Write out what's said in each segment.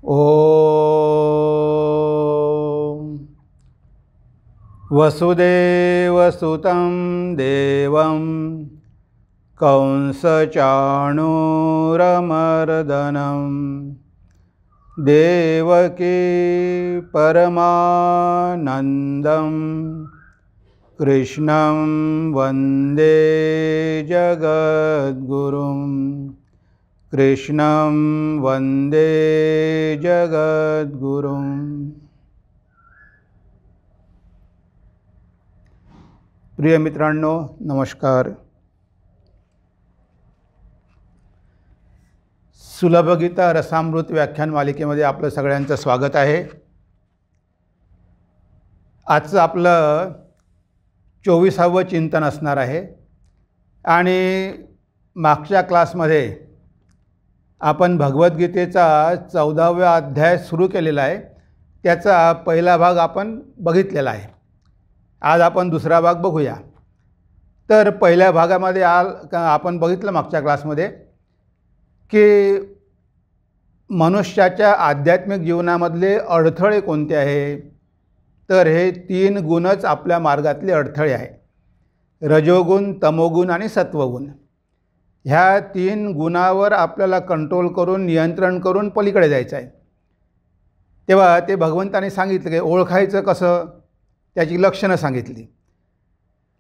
ॐ वसुदेवसुतं देवं कंसचाणूरमर्दनं देवकी परमानन्दं कृष्णं वन्दे जगद्गुरुं कृष्णं वन्दे जगद्गुरुं। प्रिय मित्रांनो, नमस्कार। सुलभ गीता रसामृत व्याख्यान मालिकेमध्ये आपलं सगळ्यांचं स्वागत आहे। आजचं आपलं 24वे चिंतन असणार आहे आणि मागच्या क्लासमध्ये आपण भगवद्गीतेचा 14वा अध्याय सुरू केलेला आहे। त्याचा पहिला भाग आपण बघितलेला आहे। आज आपण दुसरा भाग बघूया। तर पहिल्या भागामध्ये आपण बघितलं मागच्या क्लासमध्ये की मनुष्याच्या आध्यात्मिक जीवनामधले अडथळे कोणते आहे। तर हे 3 गुणच आपल्या मार्गातले अडथळे आहे, रजोगुण, तमोगुण आणि सत्वगुण। ह्या 3 गुणावर आपल्याला कंट्रोल करून, नियंत्रण करून पलीकडे जायचं आहे। तेव्हा ते भगवंताने सांगितलं की ओळखायचं कसं, त्याची लक्षणं सांगितली।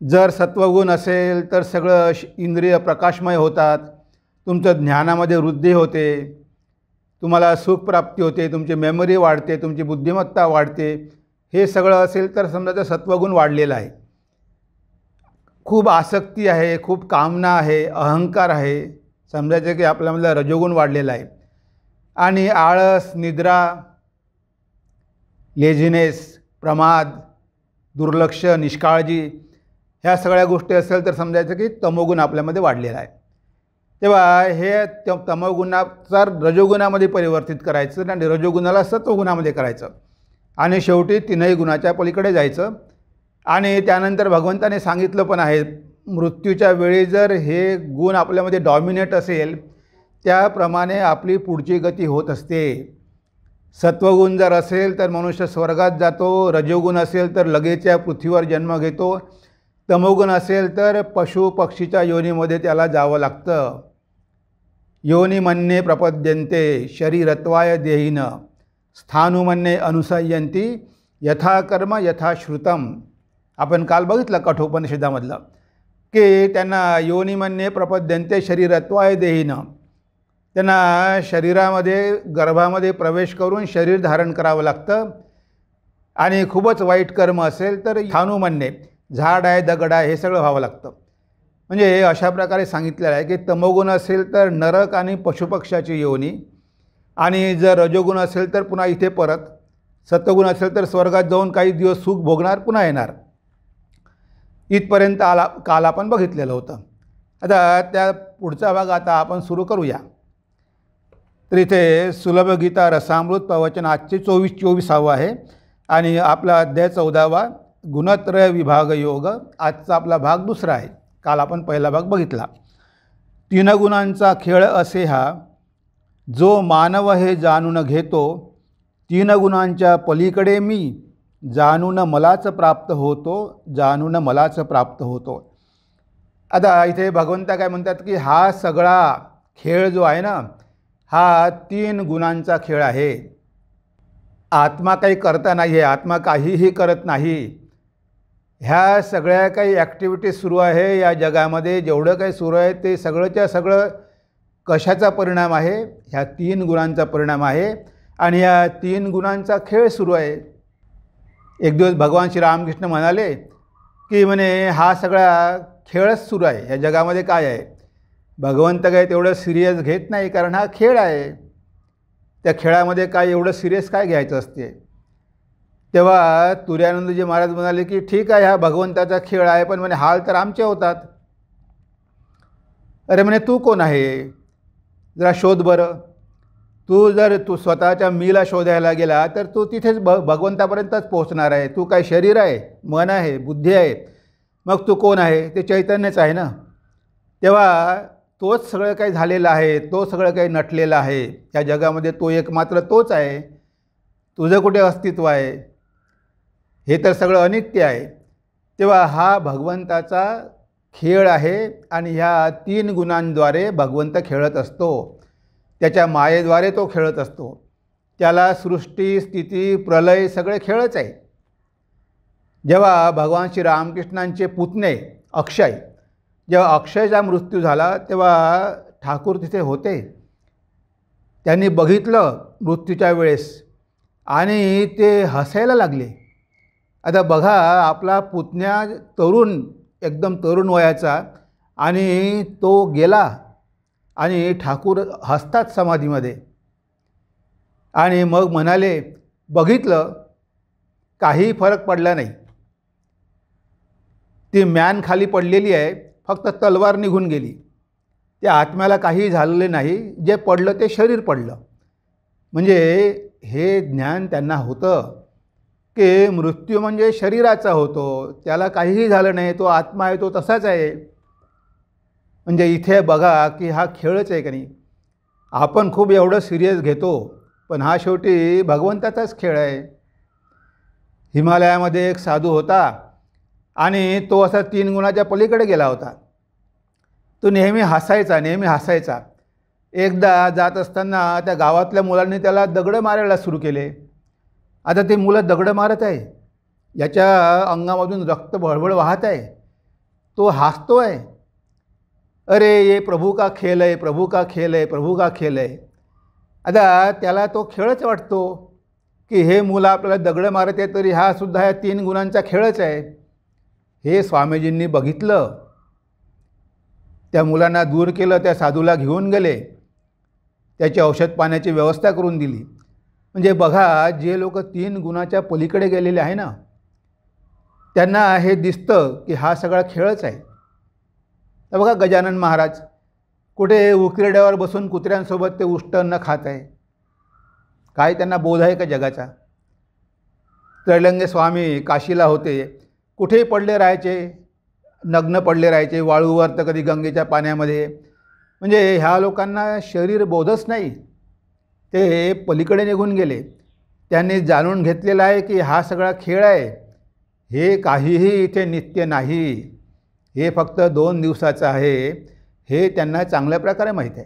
जर सत्वगुण असेल तर सगळं इंद्रिय प्रकाशमय होतात, तुमचं ज्ञानामध्ये वृद्धी होते, तुम्हाला सुखप्राप्ती होते, तुमची मेमरी वाढते, तुमची बुद्धिमत्ता वाढते। हे सगळं असेल तर समजा सत्वगुण वाढलेला आहे। खूप आसक्ती आहे, खूप कामना आहे, अहंकार आहे, समजायचं की आपल्यामधला रजोगुण वाढलेला आहे। आणि आळस, निद्रा, लेझिनेस, प्रमाद, दुर्लक्ष, निष्काळजी ह्या सगळ्या गोष्टी असेल तर समजायचं की तमोगुण आपल्यामध्ये वाढलेला आहे। तेव्हा हे तमोगुणाचा रजोगुणामध्ये परिवर्तित करायचं आणि रजोगुणाला सत्वगुणामध्ये करायचं आणि शेवटी 3ही गुणाच्या पलीकडे जायचं। आणि त्यानंतर भगवंताने सांगितलं पण आहे, मृत्यूच्या वेळी जर हे गुण आपल्यामध्ये डॉमिनेट असेल त्याप्रमाणे आपली पुढची गती होत असते। सत्वगुण जर असेल तर मनुष्य स्वर्गात जातो, रजोगुण असेल तर लगेच या पृथ्वीवर जन्म घेतो, तमोगुण असेल तर पशु पक्षीच्या योनीमध्ये त्याला जावं लागतं। योनिमन्ये प्रपद्यन्ते शरीरत्वाय देहिन स्थानुमन्ये अनुसयन्ति यथा कर्म यथा श्रुतम। आपण काल बघितलं कठोपनिषदामधलं की त्यांना योनिमन्ये प्रपद्यन्ते शरीरत्वाय देहिन, त्यांना शरीरामध्ये गर्भामध्ये प्रवेश करून शरीर धारण करावं लागतं। आणि खूपच वाईट कर्म असेल तर स्थानुमन्ये, झाड आहे, दगड आहे, हे सगळं व्हावं लागतं। म्हणजे अशा प्रकारे सांगितलेलं आहे की तमोगुण असेल तर नरक आणि पशुपक्षाची योनी, आणि जर रजोगुण असेल तर पुन्हा इथे परत, सत्वगुण असेल तर स्वर्गात जाऊन काही दिवस सुख भोगणार, पुन्हा येणार। इथपर्यंत काल आपण बघितलेलं होतं। आता त्या पुढचा भाग आता आपण सुरू करूया। तर इथे सुलभ गीता रसामृत प्रवचन आजचे 24वां आहे आणि आपला अध्याय 14वा गुणत्रय विभाग योग। आजचा आपला भाग दुसरा आहे। काल आपण पहिला भाग बघितला। 3 गुणांचा खेळ असे हा, जो मानव हे जाणून घेतो, 3 गुणांच्या पलीकडे मी जाणून मलाच प्राप्त होतो, जाणून मलाच प्राप्त होतो। आता इथे भगवंता काय म्हणतात की हा सगळा खेळ जो आहे ना, हा 3 गुणांचा खेळ आहे। आत्मा काही करता नाही आहे, आत्मा काहीही करत नाही। ह्या सगळ्या काही ॲक्टिव्हिटीज सुरू आहे या जगामध्ये, जेवढं काही सुरू आहे ते सगळंच्या सगळं कशाचा परिणाम आहे, ह्या 3 गुणांचा परिणाम आहे। आणि ह्या 3 गुणांचा खेळ सुरू आहे। एक दिवस भगवान श्री रामकृष्ण म्हणाले की म्हणे हा सगळा खेळच सुरू आहे, ह्या जगामध्ये काय आहे। भगवंत काय तेवढं सिरियस घेत नाही, कारण हा खेळ आहे। त्या खेळामध्ये काय एवढं सिरियस काय घ्यायचं असते। तेव्हा तुर्यानंदजी महाराज म्हणाले की ठीक आहे, हा भगवंताचा खेळ आहे, पण म्हणे हाल तर आमचे होतात। अरे म्हणे तू कोण आहे, जरा शोध बरं। तू स्वतःच्या मीला शोधायला गेला तर तू तिथेच भगवंतापर्यंतच पोहोचणार आहे। तू काय शरीर आहे, मन आहे, बुद्धी आहे, मग तू कोण आहे? ते चैतन्यच आहे ना। तेव्हा तोच सगळं काही झालेलं आहे, तो सगळं काही नटलेलं आहे, या जगामध्ये तो एक मात्र तोच आहे, तुझं कुठे अस्तित्व आहे, हे तर सगळं अनित्य आहे. तेव्हा हा भगवंताचा खेळ आहे आणि ह्या 3 गुणांद्वारे भगवंत खेळत असतो. त्याच्या मायेद्वारे तो खेळत असतो. त्याला सृष्टी, स्थिती, प्रलय सगळे खेळच आहे. जेव्हा भगवान श्री रामकृष्णांचे पुतणे अक्षय, जेव्हा अक्षयचा मृत्यू झाला तेव्हा ठाकूर तिथे होते. त्यांनी बघितलं मृत्यूच्या वेळेस आणि ते हसायला लागले. आता बघा, आपला पुतण्या तरुण, एकदम तरुण वयाचा, आणि तो गेला आणि ठाकूर हसतात समाधीमध्ये. आणि मग म्हणाले, बघितलं काही फरक पडला नाही, ती म्यान खाली पडलेली आहे, फक्त तलवार निघून गेली, त्या आत्म्याला काही झालेले नाही, जे पडलं ते शरीर पडलं. म्हणजे हे ज्ञान त्यांना होतं की मृत्यू म्हणजे शरीराचा होतो, त्याला काहीही झालं नाही, तो आत्मा आहे, तो तसाच आहे. म्हणजे इथे बघा की हा खेळच आहे का नाही. आपण खूप एवढं सिरियस घेतो, पण हा शेवटी भगवंताचाच खेळ आहे. हिमालयामध्ये एक साधू होता आणि तो असा 3 गुणाच्या पलीकडे गेला होता. तो नेहमी हसायचा. एकदा जात असताना त्या गावातल्या मुलांनी त्याला दगडं मारायला सुरू केले. आता ते मुलं दगडं मारत आहे, याच्या अंगामधून रक्त भळभळ वाहत आहे, तो हसतो आहे, अरे ये प्रभू का खेल है, प्रभू का खेल है, प्रभू का खेल है. आता त्याला तो खेळच वाटतो की हे मुलं आपल्याला दगडं मारत आहे, तरी हा सुद्धा ह्या 3 गुणांचा खेळच आहे. हे स्वामीजींनी बघितलं, त्या मुलांना दूर केलं, त्या साधूला घेऊन गेले, त्याची औषध पाण्याची व्यवस्था करून दिली. म्हणजे बघा, जे लोक 3 गुणाच्या पलीकडे गेलेले आहे ना, त्यांना हे दिसतं की हा सगळा खेळच आहे. तर बघा, गजानन महाराज कुठे उकिरड्यावर बसून कुत्र्यांसोबत ते उष्टअन्न खात आहे, काय त्यांना बोध आहे का जगाचा. त्रैलंगे स्वामी काशीला होते, कुठेही पडले राहायचे, नग्न पडले राहायचे, वाळूवर तर कधी गंगेच्या पाण्यामध्ये. म्हणजे ह्या लोकांना शरीर बोधच नाही, ते पलीकडे निघून गेले. त्यांनी जाणून घेतलेलं आहे की हा सगळा खेळ आहे, हे काहीही इथे नित्य नाही, हे फक्त 2 दिवसाचं आहे, हे त्यांना चांगल्या प्रकारे माहीत आहे.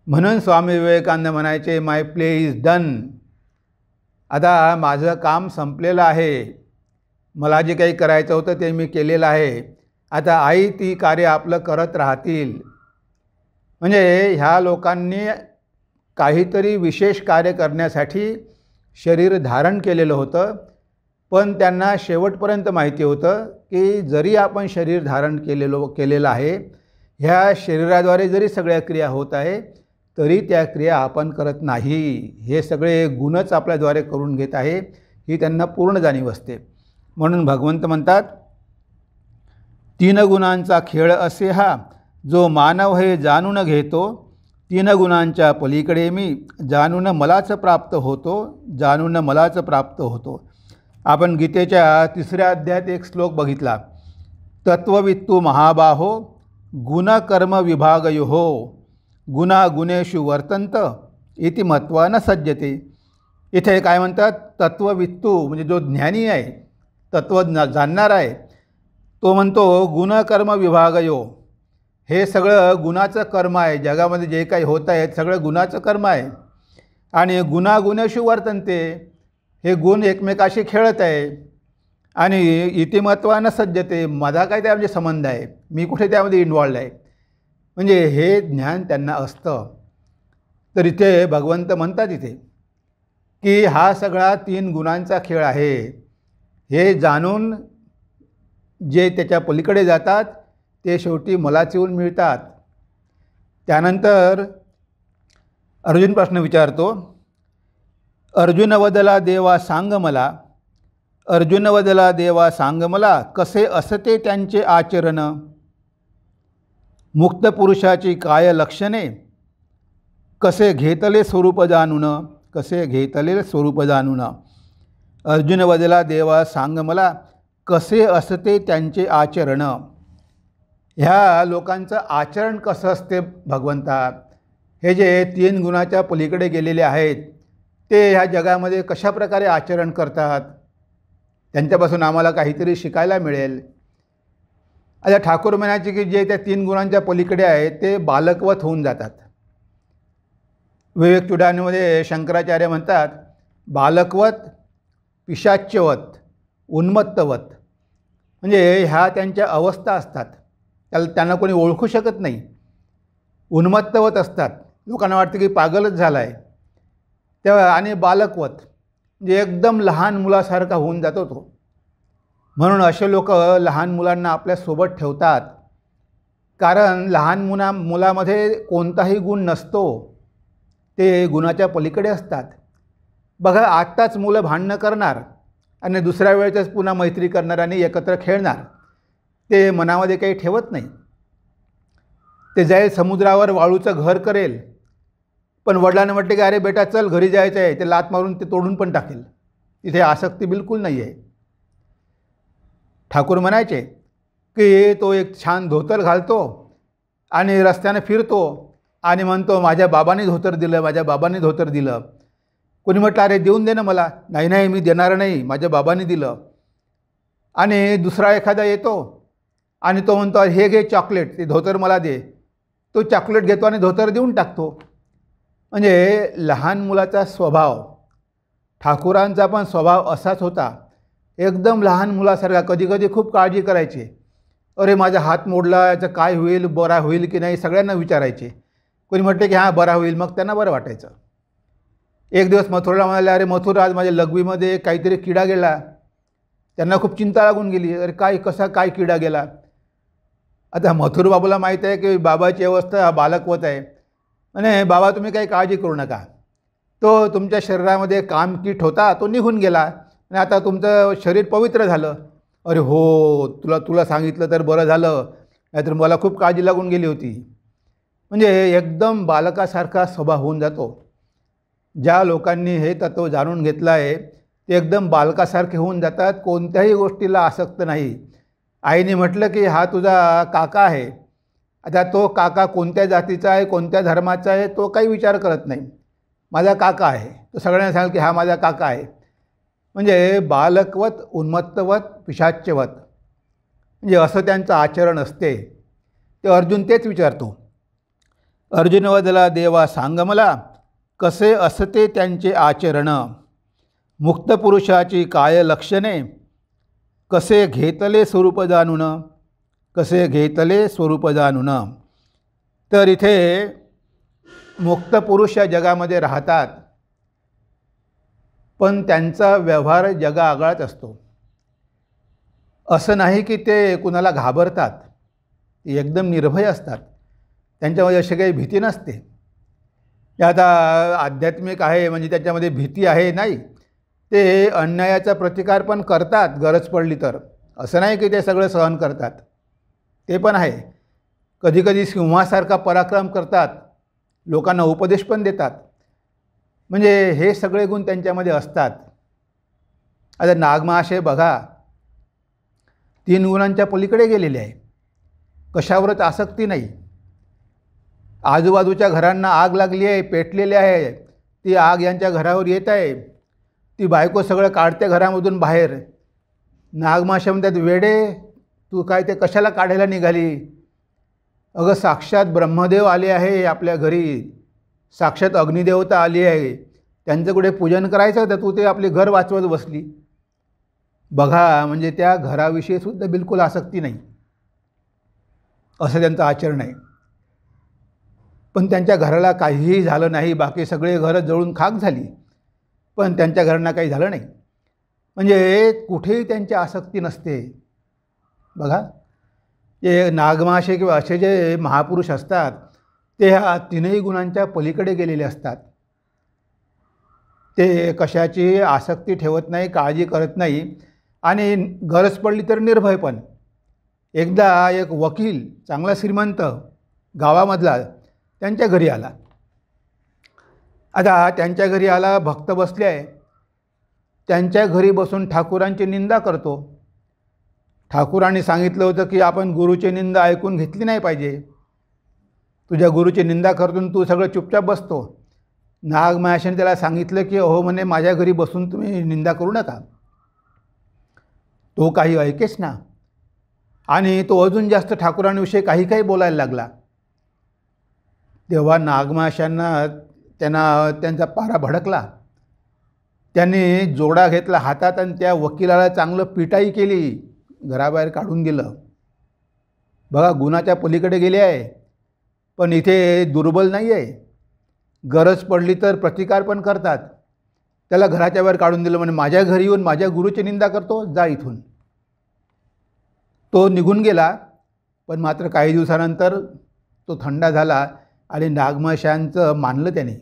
म्हणून स्वामी विवेकानंद म्हणायचे, माय प्ले इज डन. आता माझं काम संपलेलं आहे, मला जे काही करायचं होतं ते मी केलेलं आहे, आता आई ती कार्य आपलं करत राहतील. म्हणजे ह्या लोकांनी काहीतरी विशेष कार्य करण्यासाठी शरीर धारण केलेलं होतं, पण त्यांना शेवटपर्यंत माहिती होतं की जरी आपण शरीर धारण केलेलं आहे, ह्या शरीराद्वारे जरी सगळ्या क्रिया होत आहे, तरी त्या क्रिया आपण करत नाही, हे सगळे गुणच आपल्याद्वारे करून घेत आहे, ही त्यांना पूर्ण जाणीव असते. म्हणून भगवंत म्हणतात, 3 गुणांचा खेळ असे हा, जो मानव हे जाणून घेतो, 3 गुणांच्या पलीकडे मी, जाणून मलाच प्राप्त होतो, जाणून मलाच प्राप्त होतो. आपण गीतेच्या 3ऱ्या अध्यायात एक श्लोक बघितला, तत्ववित्तु महाबाहो गुणकर्म विभागयोः गुणागुणेषु वर्तन्त इति मत्वा न सज्जते. इथे काय म्हणतात, तत्ववित्तू म्हणजे जो ज्ञानी आहे, तत्व जाणणार आहे, तो म्हणतो गुणकर्म विभागयो, हे सगळं गुणाचं कर्म आहे, जगामध्ये जे काही होत आहे सगळं गुणाचं कर्म आहे. आणि गुणागुणेषु वर्तन्ते, हे गुण एकमेकाशी खेळत आहे. आणि इतिमत्वानं सज्जते, माझा काय त्यामध्ये संबंध आहे, मी कुठे त्यामध्ये इन्वॉल्ड आहे, म्हणजे हे ज्ञान त्यांना असतं. तर इथे भगवंत म्हणतात इथे की हा सगळा 3 गुणांचा खेळ आहे, हे जाणून जे त्याच्या पलीकडे जातात ते शेवटी मलाच येऊन मिळतात. त्यानंतर अर्जुन प्रश्न विचारतो, अर्जुन वदला देवा सांग मला, अर्जुन वदला देवा सांग मला, कसे असते त्यांचे आचरण, मुक्त पुरुषाची काय लक्षणे, कसे घेतले स्वरूप जाणून, कसे घेतले स्वरूप जाणून. अर्जुन वदला देवा सांग मला, कसे असते त्यांचे आचरण. ह्या लोकांचं आचरण कसं असते भगवंता, हे जे 3 गुणाच्या पलीकडे गेलेले आहेत ते ह्या जगामध्ये कशा प्रकारे आचरण करतात, त्यांच्यापासून आम्हाला काहीतरी शिकायला मिळेल. आता ठाकूर म्हणायचे की जे त्या 3 गुणांच्या पलीकडे आहेत ते बालकवत होऊन जातात. विवेक चूडामणीमध्ये शंकराचार्य म्हणतात, बालकवत, पिशाच्यवत, उन्मत्तवत. म्हणजे ह्या त्यांच्या अवस्था असतात, त्यांना कोणी ओळखू शकत नाही. उन्मत्तवत असतात, लोकांना वाटतं की पागलच झाला आहे तेव्हा. आणि बालकवत म्हणजे एकदम लहान मुलासारखा होऊन जातो तो. म्हणून असे लोक लहान मुलांना आपल्यासोबत ठेवतात, कारण लहान मुलामध्ये कोणताही गुण नसतो, ते गुणाच्या पलीकडे असतात. बघा, आत्ताच मुलं भांडणं करणार आणि दुसऱ्या वेळेतच पुन्हा मैत्री करणार आणि एकत्र खेळणार, ते मनामध्ये काही ठेवत नाही. ते जाईल समुद्रावर वाळूचं घर करेल, पण वडिलांना म्हटले की अरे बेटा चल घरी जायचं आहे, ते लात मारून ते तोडून पण टाकेल. तिथे आसक्ती बिलकुल नाही आहे. ठाकूर म्हणायचे की तो एक छान धोतर घालतो आणि रस्त्याने फिरतो आणि म्हणतो माझ्या बाबांनी धोतर दिलं, माझ्या बाबांनी धोतर दिलं. कोणी म्हटलं अरे देऊन दे ना मला, नाही नाही मी देणार नाही, माझ्या बाबांनी दिलं. आणि दुसरा एखादा येतो आणि तो म्हणतो हे घे चॉकलेट, ते धोतर मला दे. तो चॉकलेट घेतो आणि धोतर देऊन टाकतो. म्हणजे लहान मुलाचा स्वभाव, ठाकूरांचा पण स्वभाव असाच होता, एकदम लहान मुलासारखा. कधी कधी खूप काळजी करायचे, अरे माझा हात मोडला, याचं काय होईल, बरा होईल की नाही, सगळ्यांना विचारायचे. कोणी म्हटले की हां बरा होईल, मग त्यांना बरं वाटायचं. एक दिवस मथुरला म्हणाले, अरे मथुर आज माझ्या लघवीमध्ये काहीतरी किडा गेला. त्यांना खूप चिंता लागून गेली, अरे काय किडा गेला. आता मथुर बाबूला माहीत आहे की बाबाची अवस्था बालकवत आहे, आणि बाबा तुम्ही काही काळजी करू नका, तो तुमच्या शरीरामध्ये कामकीट होता तो निघून गेला आणि आता तुमचं शरीर पवित्र झालं. अरे हो, तुला सांगितलं तर बरं झालं, नाहीतर मला खूप काळजी लागून गेली होती. म्हणजे एकदम बालकासारखा स्वभाव होऊन जातो. ज्या लोकांनी हे तत्त्व जाणून घेतलं आहे ते एकदम बालकासारखे होऊन जातात, कोणत्याही गोष्टीला आसक्त नाही. आईने म्हटलं की हा तुझा काका आहे, आता तो काका कोणत्या जातीचा आहे, कोणत्या धर्माचा आहे, तो काही विचार करत नाही. माझा काका आहे, तो सगळ्यांना सांगेल की हा माझा काका आहे. म्हणजे बालकवत, उन्मत्तवत, पिशाच्यवत, म्हणजे असं त्यांचं आचरण असते. ते अर्जुन तेच विचारतो, अर्जुन वदला देवा सांग मला, कसे असते त्यांचे आचरण, मुक्त पुरुषाची काय लक्षणे, कसे घेतले स्वरूप जाणून, कसे घेतले स्वरूप जाणून. तर इथे मुक्त पुरुष या जगामध्ये राहतात, पण त्यांचा व्यवहार जगाआगळाच असतो. असं नाही की ते कुणाला घाबरतात, ते एकदम निर्भय असतात, त्यांच्यामध्ये अशी काही भीती नसते. हे आता आध्यात्मिक आहे म्हणजे त्याच्यामध्ये भीती आहे नाही, ते अन्यायाचा प्रतिकार पण करतात गरज पडली तर. असं नाही की ते सगळं सहन करतात, ते पण आहे. कधीकधी सिंहासारखा पराक्रम करतात, लोकांना उपदेश पण देतात. म्हणजे हे सगळे गुण त्यांच्यामध्ये असतात. आता नागमहाशय बघा, 3 गुणांच्या पलीकडे गेलेले आहे, कशावरच आसक्ती नाही. आजूबाजूच्या घरांना आग लागली आहे, पेटलेली आहे, ती आग यांच्या घरावर येत आहे, ती बायको सगळं काढते घरामधून बाहेर. नागमहाशय म्हणतात, वेडे तू काय ते कशाला काढायला निघाली, अगं साक्षात ब्रह्मदेव आले आहे आपल्या घरी, साक्षात अग्निदेवता आली आहे, त्यांचं कुठे पूजन करायचं होतं, तू ते आपले घर वाचवत बसली. बघा, म्हणजे त्या घराविषयी सुद्धा बिलकुल आसक्ती नाही, असं त्यांचं आचरण आहे. पण त्यांच्या घराला काहीही झालं नाही, बाकी सगळे घरं जळून खाक झाली, पण त्यांच्या घरांना काही झालं नाही. म्हणजे कुठेही त्यांची आसक्ती नसते. बघा, जे नागमहाशय किंवा असे जे महापुरुष असतात ते ह्या 3ही गुणांच्या पलीकडे गेलेले असतात. ते कशाची आसक्ती ठेवत नाही, काळजी करत नाही, आणि गरज पडली तर निर्भय पण. एकदा एक वकील चांगला श्रीमंत गावामधला त्यांच्या घरी आला. आता त्यांच्या घरी आला, भक्त बसले आहे, त्यांच्या घरी बसून ठाकूरांची निंदा करतो. ठाकूरांनी सांगितलं होतं की आपण गुरुची निंदा ऐकून घेतली नाही पाहिजे. तुझ्या गुरुची निंदा करतून तू सगळं चुपचाप बसतो. नागमहाशयाने त्याला सांगितलं की अहो म्हणे माझ्या घरी बसून तुम्ही निंदा करू नका. तो काही ऐकेच ना, आणि तो अजून जास्त ठाकूरांविषयी काही काही बोलायला लागला. तेव्हा नागमहाशयांना त्यांचा पारा भडकला. त्यांनी जोडा घेतला हातात आणि त्या वकिलाला चांगलं पिटाई केली, घराबाहेर काढून दिलं. बघा, गुणाच्या पलीकडे गेले आहे, पण इथे दुर्बल नाही आहे. गरज पडली तर प्रतिकार पण करतात. त्याला घराच्या बाहेर काढून दिलं. म्हणजे माझ्या घरी येऊन माझ्या गुरुची निंदा करतो, जा इथून. तो निघून गेला. पण मात्र काही दिवसानंतर तो थंडा झाला आणि नागमहाशयांचं मानलं त्याने.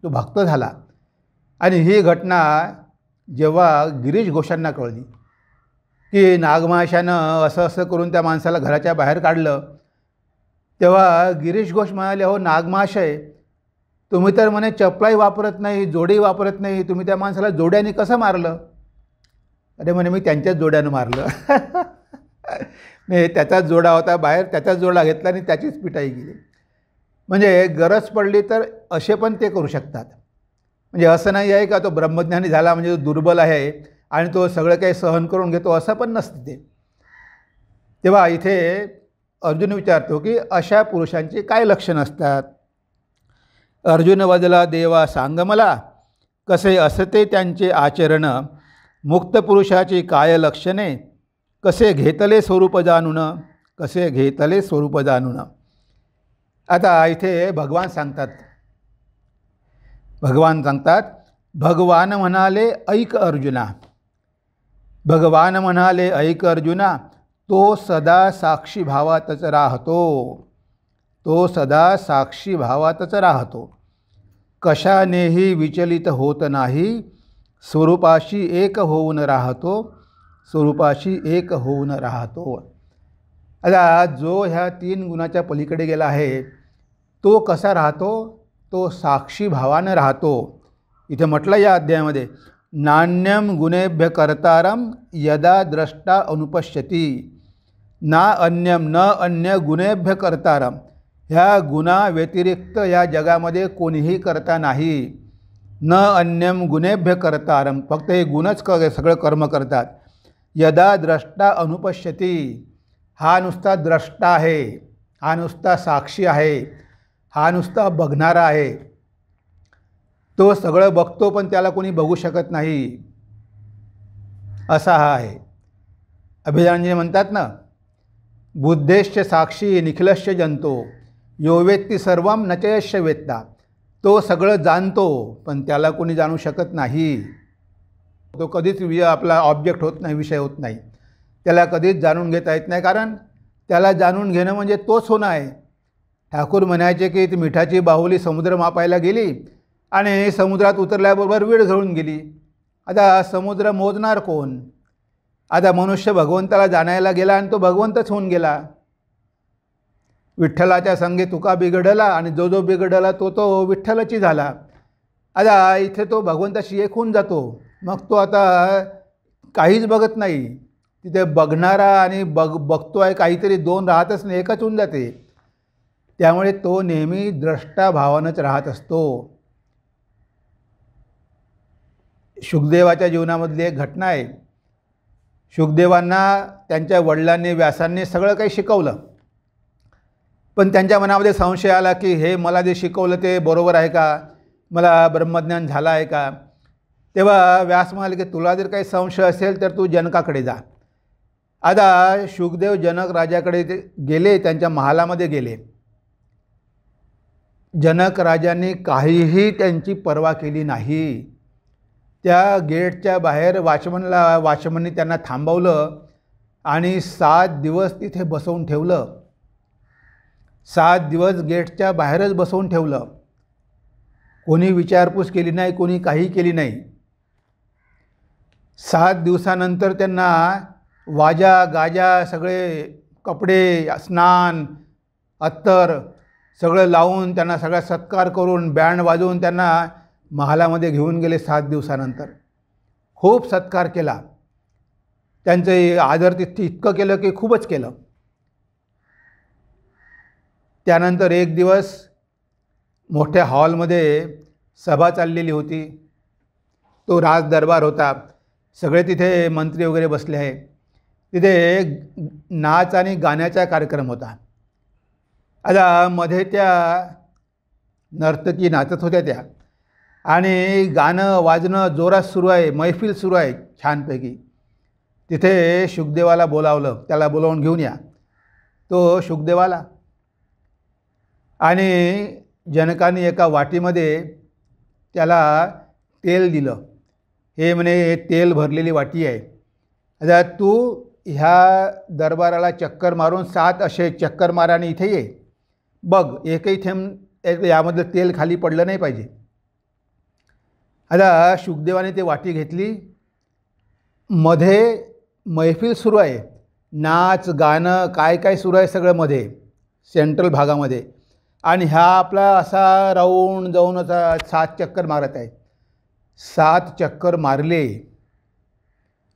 तो भक्त झाला. आणि ही घटना जेव्हा गिरीश घोषांना कळली की नागमहाशयानं असं असं करून त्या माणसाला घराच्या बाहेर काढलं, तेव्हा गिरीश घोष म्हणाले, हो नागमहाशय, तुम्ही तर म्हणे चपलाही वापरत नाही, जोडी वापरत नाही, तुम्ही त्या माणसाला जोड्याने कसं मारलं? अरे म्हणे मी त्यांच्याच जोड्यानं मारलं. नाही, त्याचाच जोडा होता बाहेर, त्याचाच जोडा घेतला आणि त्याचीच पिटाई गेली. म्हणजे गरज पडली तर असे पण ते करू शकतात. म्हणजे असं नाही आहे का तो ब्रह्मज्ञानी झाला म्हणजे तो दुर्बल आहे आणि तो सगळं काही सहन करून घेतो, असं पण नसतं ते. तेव्हा इथे अर्जुन विचारतो की अशा पुरुषांची काय लक्षणं असतात? अर्जुन वदला देवा सांग मला, कसे असते त्यांचे आचरण, मुक्त पुरुषाची काय लक्षणे, कसे घेतले स्वरूप जाणून, कसे घेतले स्वरूप जाणून. आता इथे भगवान सांगतात, भगवान म्हणाले ऐक अर्जुना, भगवान म्हणाले ऐक अर्जुना, तो सदा साक्षी भावातच राहतो, तो सदा साक्षी भावातच राहतो, कशानेही विचलित होत नाही, स्वरूपाशी एक होऊन राहतो, स्वरूपाशी एक होऊन राहतो. आता जो ह्या 3 गुणाच्या पलीकडे गेला आहे तो कसा राहतो? तो साक्षी भावानं राहतो. इथे म्हटलं या अध्यायामध्ये, नान्यम गुणेभ्य कर्तारम यदा द्रष्टा अनुपश्यती, ना अन्यम न अन्य गुणेभ्य कर्तारम. ह्या गुणा व्यतिरिक्त या जगामध्ये कोणीही करता नाही. न अन्यम गुणेभ्य कर्तारम, फक्त हे गुणच सगळं कर्म करतात. यदा द्रष्टा अनुपश्यती, हा नुसता द्रष्टा आहे, हा नुसता साक्षी आहे, हा नुसता बघणारा आहे. तो सगळं बघतो पण त्याला कोणी बघू शकत नाही, असा हा आहे. अभिधानजी म्हणतात ना, बुद्धेश्च साक्षी निखिलश्च जंतो, यो वेत्ती सर्वम न च यस्य वेत्ता. तो सगळं जाणतो पण त्याला कोणी जाणू शकत नाही. तो कधीच आपला ऑब्जेक्ट होत नाही, विषय होत नाही. त्याला कधीच जाणून घेता येत नाही, कारण त्याला जाणून घेणं म्हणजे तोच होणं आहे. ठाकूर म्हणायचे की ती मिठाची बाहुली समुद्र मापायला गेली आणि समुद्रात उतरल्याबरोबर वीड घळून गेली. आता समुद्र मोजणार कोण? आता मनुष्य भगवंताला जाणायला गेला आणि तो भगवंतच होऊन गेला. विठ्ठलाच्या संगे तुका बिघडला आणि जो जो बिघडला तो तो विठ्ठलाची झाला. आता इथे तो भगवंताशी एक होऊन जातो. मग तो आता काहीच बघत नाही. तिथे बघणारा आणि बघतोय काहीतरी दोन राहतच नाही, एकच होऊन जाते. त्यामुळे तो नेहमी द्रष्टा भावानंच राहत असतो. शुकदेवाच्या जीवनामधली एक घटना आहे. शुकदेवांना त्यांच्या वडिलांनी व्यासांनी सगळं काही शिकवलं, पण त्यांच्या मनामध्ये संशय आला की हे मला जे शिकवलं ते बरोबर आहे का, मला ब्रह्मज्ञान झालं आहे का. तेव्हा व्यास म्हणाले की तुला जर काही संशय असेल तर तू जनकाकडे जा. आता शुकदेव जनक राजाकडे गेले, त्यांच्या महालामध्ये गेले. जनक राजांनी काहीही त्यांची पर्वा केली नाही. त्या गेटच्या बाहेर वॉचमननी त्यांना थांबवलं आणि 7 दिवस तिथे बसवून ठेवलं. 7 दिवस गेटच्या बाहेरच बसवून ठेवलं. कोणी विचारपूस केली नाही, कोणी काही केली नाही. 7 दिवसानंतर त्यांना वाजा गाजा सगळे कपडे, स्नान, अत्तर सगळं लावून त्यांना सगळा सत्कार करून बँड वाजवून त्यांना महालामध्ये घेऊन गेले. 7 दिवसानंतर खूप सत्कार केला. त्यांचं आदरातिथ्य इतकं केलं की खूपच केलं. त्यानंतर एक दिवस मोठ्या हॉलमध्ये सभा चाललेली होती. तो राजदरबार होता. सगळे तिथे मंत्री वगैरे बसले आहे. तिथे नाच आणि गाण्याचा कार्यक्रम होता. आता मध्ये त्या नर्तकी नाचत होत्या त्या, आणि गाणं वाजणं जोरात सुरू आहे, मैफिल सुरू आहे छानपैकी. तिथे शुकदेवाला बोलावलं, त्याला बोलावून घेऊन या. तो शुकदेवाला, आणि जनकाने एका वाटीमध्ये त्याला तेल दिलं. हे म्हणे तेल भरलेली वाटी आहे. आता तू ह्या दरबाराला चक्कर मारून 7 असे चक्कर मारा आणि इथे ये. बघ एकही थेंब यामधलं तेल खाली पडलं नाही पाहिजे. आता शुकदेवाने ते वाटी घेतली. मध्ये मैफिल सुरू आहे, नाच गाणं काय काय सुरू आहे सगळं मध्ये सेंट्रल भागामध्ये, आणि हा आपला असा राऊंड जाऊन असा 7 चक्कर मारत आहे. 7 चक्कर मारले,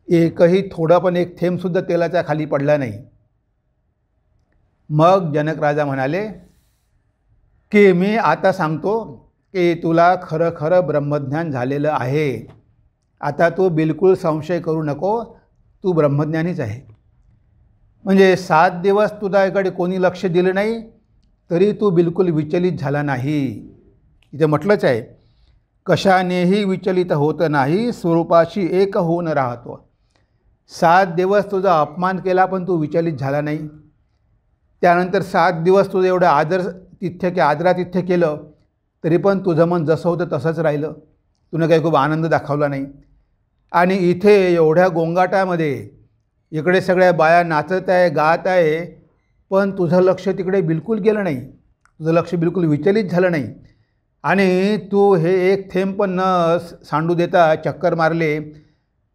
एकही थोडा पण एक थेंबसुद्धा तेलाचा खाली पडला नाही. मग जनक राजा म्हणाले की मी आता सांगतो की तुला खरं खरं ब्रह्मज्ञान झालेलं आहे. आता तू बिलकुल संशय करू नको, तू ब्रह्मज्ञानीच आहे. म्हणजे 7 दिवस तुझ्याकडे कोणी लक्ष दिलं नाही तरी तू बिलकुल विचलित झाला नाही. इथे म्हटलंच आहे, कशानेही विचलित होत नाही, स्वरूपाशी एक होऊन राहतो. 7 दिवस तुझा अपमान केला पण तू विचलित झाला नाही. त्यानंतर 7 दिवस तुझं एवढं आदरातिथ्य केलं तरी पण तुझं मन जसं होतं तसंच राहिलं. तुनं काही खूप आनंद दाखवला नाही. आणि इथे एवढ्या गोंगाटामध्ये इकडे सगळ्या बाया नाचत आहे, गात आहे, पण तुझं लक्ष तिकडे बिलकुल गेलं नाही. तुझं लक्ष बिलकुल विचलित झालं नाही. आणि तू हे एक थेंब पण न सांडू देता चक्कर मारले.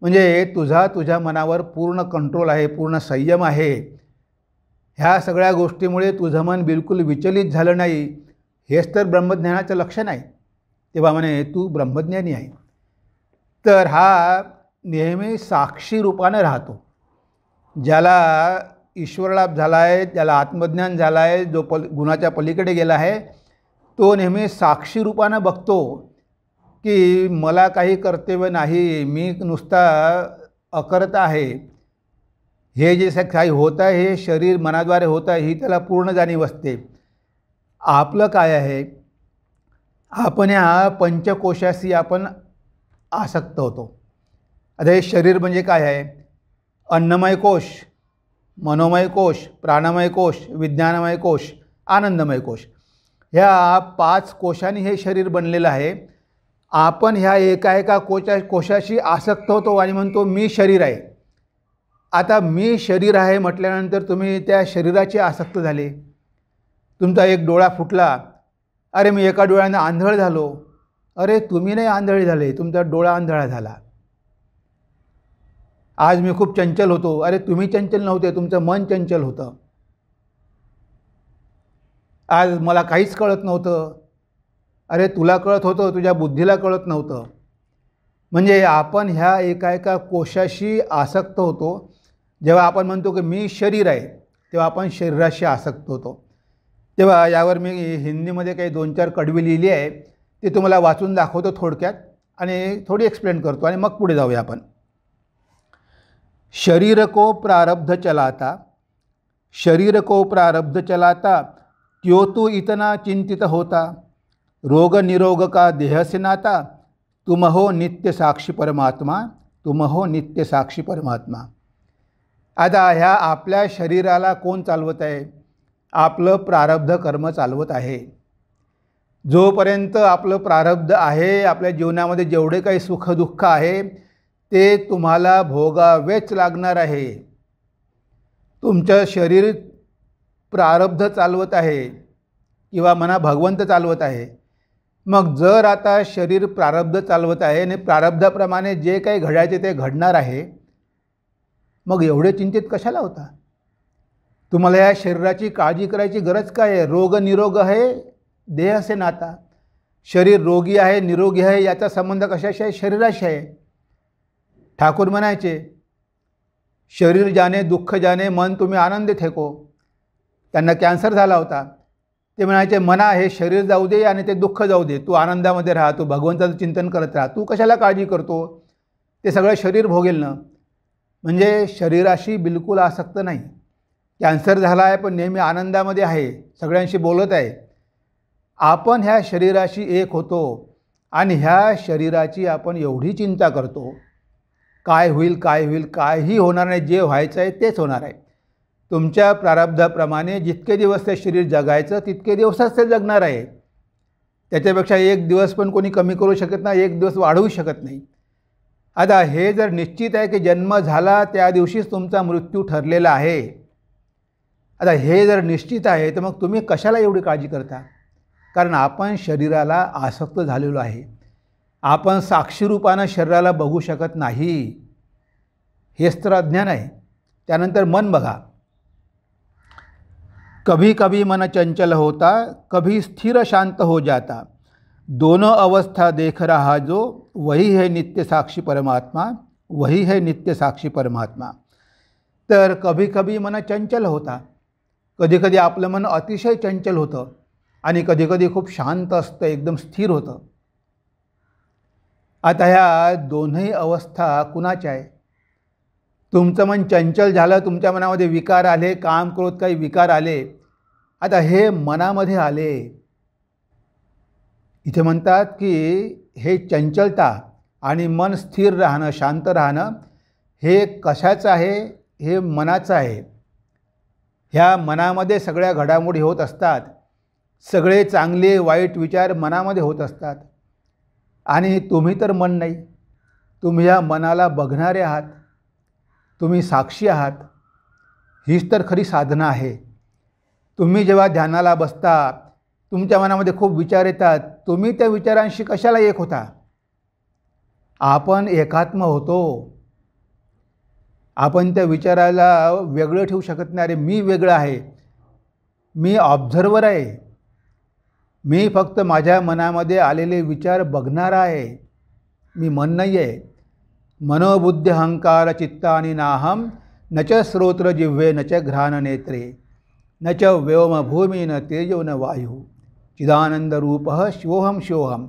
म्हणजे तुझ्या मनावर पूर्ण कंट्रोल आहे, पूर्ण संयम आहे. ह्या सगळ्या गोष्टीमुळे तुझं मन बिलकुल विचलित झालं नाही. हेच तर ब्रह्मज्ञानाचं लक्षण आहे. तेव्हा म्हणे तू ब्रह्मज्ञानी आहे. तर हा नेहमी साक्षी रूपानं राहतो. ज्याला ईश्वरलाभ झाला आहे, ज्याला आत्मज्ञान झालं आहे, जो गुणाच्या पलीकडे गेला आहे, तो नेहमी साक्षी रूपानं बघतो की मला काही कर्तव्य नाही, मी नुसता अकर्ता आहे. हे जे काही होत आहे हे शरीर मनाद्वारे होत आहे ही त्याला पूर्ण जाणीव असते. आपलं काय आहे, आपण ह्या पंचकोशाशी आपण आसक्त होतो. आता हे शरीर म्हणजे काय आहे, अन्नमय कोश, मनोमय कोश, प्राणमय कोश, विज्ञानमय कोश, आनंदमय कोश, ह्या 5 कोशांनी हे शरीर बनलेलं आहे. आपण ह्या एका कोशाशी आसक्त होतो आणि म्हणतो मी शरीर आहे. आता मी शरीर आहे म्हटल्यानंतर तुम्ही त्या शरीराची आसक्त झाले. तुमचा एक डोळा फुटला, अरे मी एका डोळ्यानं आंधळ झालो. अरे तुम्ही नाही आंधळे झाले, तुमचा डोळा आंधळा झाला. आज मी खूप चंचल होतो, अरे तुम्ही चंचल नव्हते, तुमचं मन चंचल होतं. आज मला काहीच कळत नव्हतं, अरे तुला कळत होतं, तुझ्या बुद्धीला कळत नव्हतं. म्हणजे आपण ह्या एका कोशाशी आसक्त होतो. जेव्हा आपण म्हणतो की मी शरीर आहे तेव्हा आपण शरीराशी आसक्त होतो. तेव्हा यावर मी हिंदीमध्ये काही 2-4 कडवी लिहिली आहे, ते तुम्हाला वाचून दाखवतो थोडक्यात आणि थोडी एक्सप्लेन करतो आणि मग पुढे जाऊया आपण. शरीर को प्रारब्ध चलाता, शरीर को प्रारब्ध चलाता, क्यों तू इतना चिंतित होता. रोग निरोग का देह से नाता, तुम हो नित्य साक्षी परमात्मा, तुम हो नित्य साक्षी परमात्मा. आता ह्या आपल्या शरीराला कोण चालवत आहे, आपलं प्रारब्ध कर्म चालवत आहे. जोपर्यंत आपलं प्रारब्ध आहे, आपल्या जीवनामध्ये जेवढे काही सुखदुःख आहे ते तुम्हाला भोगावेच लागणार आहे. तुमचं शरीर प्रारब्ध चालवत आहे किंवा म्हणा भगवंत चालवत आहे. मग जर आता शरीर प्रारब्ध चालवत आहे आणि प्रारब्धाप्रमाणे जे काही घडायचे ते घडणार आहे, मग एवढे चिंतित कशाला होता. तुम्हाला या शरीराची काळजी करायची गरज काय आहे. रोग निरोग आहे देह से नाता. शरीर रोगी आहे निरोगी आहे याचा संबंध कशाशी आहे, शरीराशी आहे. ठाकूर म्हणायचे शरीर जाने दुःख जाने मन तुम्ही आनंदी ठेको. त्यांना कॅन्सर झाला होता. ते म्हणायचे मना हे शरीर जाऊ दे आणि ते दुःख जाऊ दे, तू आनंदामध्ये राहा, तू भगवंताचं चिंतन करत राहा, तू कशाला काळजी करतो, ते सगळं शरीर भोगेल ना. म्हणजे शरीराशी बिलकुल आसक्त नाही. कॅन्सर झाला आहे पण नेहमी आनंदामध्ये आहे, सगळ्यांशी बोलत आहे. आपण ह्या शरीराशी एक होतो आणि ह्या शरीराची आपण एवढी चिंता करतो, काय होईल काय होईल, काहीही होणार नाही, जे व्हायचं आहे तेच होणार आहे. तुमच्या प्रारब्धाप्रमाणे जितके दिवस ते शरीर जगायचं तितके दिवसच ते जगणार आहे. त्याच्यापेक्षा एक दिवस पण कोणी कमी करू शकत नाही, एक दिवस वाढवू शकत नाही. आता हे जर निश्चित आहे की जन्म झाला त्या दिवशीच तुमचा मृत्यू ठरलेला आहे, आता हे जर निश्चित आहे तर मग तुम्ही कशाला एवढी काळजी करता. कारण आपण शरीराला आसक्त झालेलो आहे. आपण साक्षीरूपानं शरीराला बघू शकत नाही. हेच तर अज्ञान आहे. त्यानंतर मन बघा. कभी कभी मन चंचल होता, कभी स्थिर शांत हो जाता, दोनों अवस्था देख रहा जो, वही है नित्य साक्षी परमात्मा, वही है नित्य साक्षी परमात्मा. तर कभी कभी मन चंचल होता, कधी कधी आपलं मन अतिशय चंचल होतं आणि कधी कधी खूप शांत असतं, एकदम स्थिर होतं. आता ह्या दोन्ही अवस्था कुणाच्या आहे. तुमचं मन चंचल झालं, तुमच्या मनामध्ये विकार आले, काम क्रोध काही विकार आले, आता हे मनामध्ये आले. इथे म्हणतात की हे चंचलता आणि मन स्थिर राहणं, शांत राहणं हे कशाचं आहे, हे मनाचं आहे. ह्या मनामध्ये सगळ्या घडामोडी होत असतात, सगळे चांगले वाईट विचार मनामध्ये होत असतात. आणि तुम्ही तर मन नाही, तुम्ही ह्या मनाला बघणारे आहात, तुम्ही साक्षी आहात. हीच तर खरी साधना आहे. तुम्ही जेव्हा ध्यानाला बसता, तुमच्या मनामध्ये खूप विचार येतात, तुम्ही त्या विचारांशी कशाला एक होता. आपण एकात्म होतो. आपण त्या विचाराला वेगळं ठेवू शकत नाही. अरे मी वेगळं आहे, मी ऑब्झर्वर आहे, मी फक्त माझ्या मनामध्ये आलेले विचार बघणारा आहे, मी मन नाही आहे. मनोबुद्धी अहंकार चित्तानि नाहम, न च श्रोत्र जिह्वे न च घ्राण नेत्रे, न च व्योम भूमी न तेजो न वायू, चिदानंद रूप शिवोहम शिवोहम.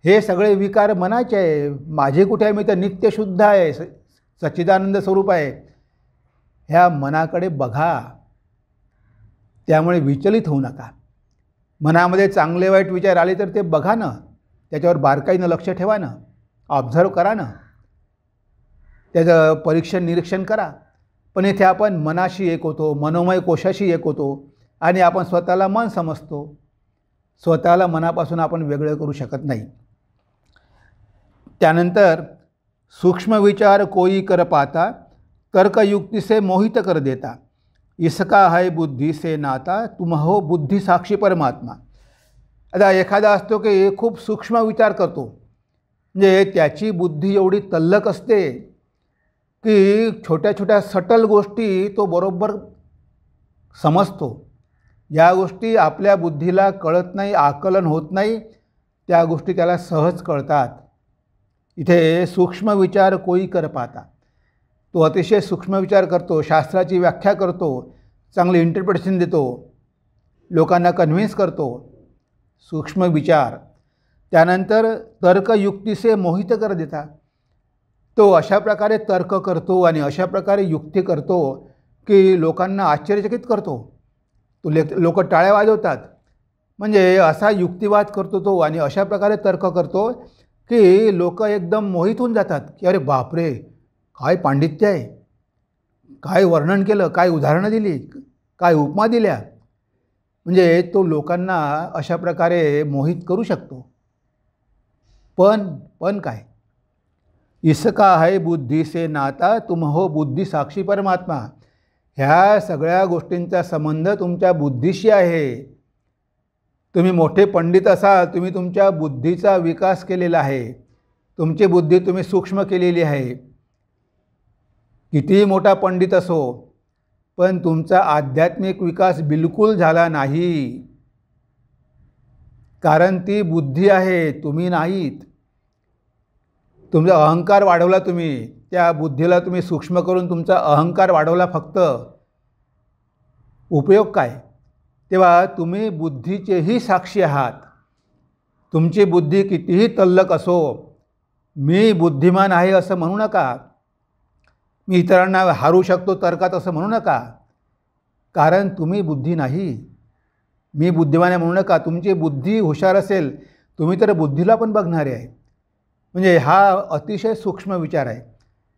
हे सगळे विकार मनाचे आहे. माझे कुठे आहे, मी तर नित्यशुद्ध आहे, सच्चिदानंद स्वरूप आहे. ह्या मनाकडे बघा. त्यामुळे विचलित होऊ नका. मनामध्ये चांगले वाईट विचार आले तर ते बघा ना, त्याच्यावर बारकाईनं लक्ष ठेवा ना, ऑब्झर्व करा ना, त्याचं परीक्षण निरीक्षण करा. पण इथे आपण मनाशी एक होतो, मनोमय कोशाशी एक होतो आणि आपण स्वतःला मन समजतो. स्वतःला मनापासून आपण वेगळं करू शकत नाही. त्यानंतर सूक्ष्म विचार कोई कर पाता, तर्कयुक्ति से मोहित कर देता, इसका है बुद्धी से नाता, तुम हो बुद्धी साक्षी परमात्मा. आता एखादा असतो की खूप सूक्ष्म विचार करतो, म्हणजे त्याची बुद्धी एवढी तल्लक असते की छोट्या छोट्या सटल गोष्टी तो बरोबर समजतो. या गोष्टी आपल्या बुद्धीला कळत नाही, आकलन होत नाही, त्या गोष्टी त्याला सहज कळतात. इथे सूक्ष्म विचार कोई कर पाता. तो अतिशय सूक्ष्म विचार करतो, शास्त्राची व्याख्या करतो, चांगले इंटरप्रिटेशन देतो, लोकांना कन्व्हिन्स करतो. सूक्ष्म विचार. त्यानंतर तर्कयुक्ती से मोहित कर देता. तो अशा प्रकारे तर्क करतो आणि अशा प्रकारे युक्ती करतो की लोकांना आश्चर्यचकित करतो. तो लोक टाळ्या वाजवतात. म्हणजे असा युक्तिवाद करतो तो आणि अशा प्रकारे तर्क करतो की लोक एकदम मोहित होऊन जातात की अरे बापरे, काय पांडित्य आहे, काय वर्णन केलं, काय उदाहरणं दिली, काय उपमा दिल्या. म्हणजे तो लोकांना अशा प्रकारे मोहित करू शकतो. पण काय, इसका है बुद्धी से नाता, तुम हो बुद्धी साक्षी परमात्मा. ह्या सगळ्या गोष्टींचा संबंध तुमच्या बुद्धीशी आहे. तुम्ही मोठे पंडित असाल, तुम्ही तुमच्या बुद्धीचा विकास केलेला आहे, तुमची बुद्धी तुम्ही सूक्ष्म केलेली आहे. कितीही मोठा पंडित असो, पण तुमचा आध्यात्मिक विकास बिलकुल झाला नाही. कारण ती बुद्धी आहे, तुम्ही नाहीत. तुमचा अहंकार वाढवला तुम्ही, त्या बुद्धीला तुम्ही सूक्ष्म करून तुमचा अहंकार वाढवला फक्त, उपयोग काय? तेव्हा तुम्ही बुद्धीचेही साक्षी आहात. तुमची बुद्धी कितीही तल्लक असो, मी बुद्धिमान आहे असं म्हणू नका. मी इतरांना हारू शकतो तर्कात असं म्हणू नका. कारण तुम्ही बुद्धी नाही. मी बुद्धिमान आहे म्हणू नका. तुमची बुद्धी हुशार असेल, तुम्ही तर बुद्धीला पण बघणारे आहे. म्हणजे हा अतिशय सूक्ष्म विचार आहे.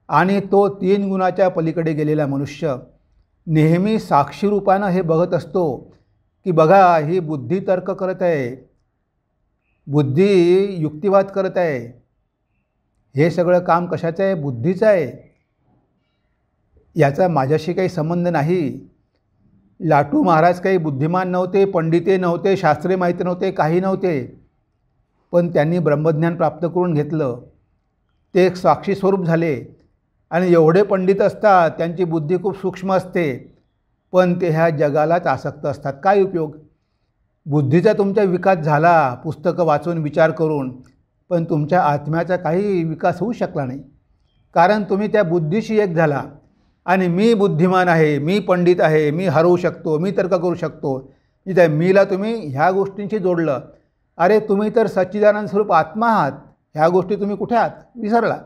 आणि तो 3 गुणाच्या पलीकडे गेलेला मनुष्य नेहमी साक्षी रूपानं हे बघत असतो की बघा, ही बुद्धी तर्क करत आहे, बुद्धी युक्तिवाद करत आहे. हे सगळं काम कशाचं आहे? बुद्धीचं आहे. याचा माझ्याशी काही संबंध नाही. लाटू महाराज काही बुद्धिमान नव्हते, पंडिते नव्हते, शास्त्रे माहिती नव्हते, काही नव्हते. पण त्यांनी ब्रह्मज्ञान प्राप्त करून घेतलं. ते एक साक्षी स्वरूप झाले. आणि एवढे पंडित असतात, त्यांची बुद्धी खूप सूक्ष्म असते, पण ते ह्या जगालाच आसक्त असतात. काय उपयोग? बुद्धीचा तुमचा विकास झाला पुस्तकं वाचून विचार करून, पण तुमच्या आत्म्याचा काही विकास होऊ शकला नाही. कारण तुम्ही त्या बुद्धीशी एक झाला. आणि मी बुद्धिमान आहे, मी पंडित आहे, मी हरवू शकतो, मी तर्क करू शकतो, त्या मीला तुम्ही ह्या गोष्टींशी जोडलं. अरे तुम्ही तर सच्चिदानंद स्वरूप आत्मा आहात. ह्या गोष्टी तुम्ही कुठे आहात? विसरला.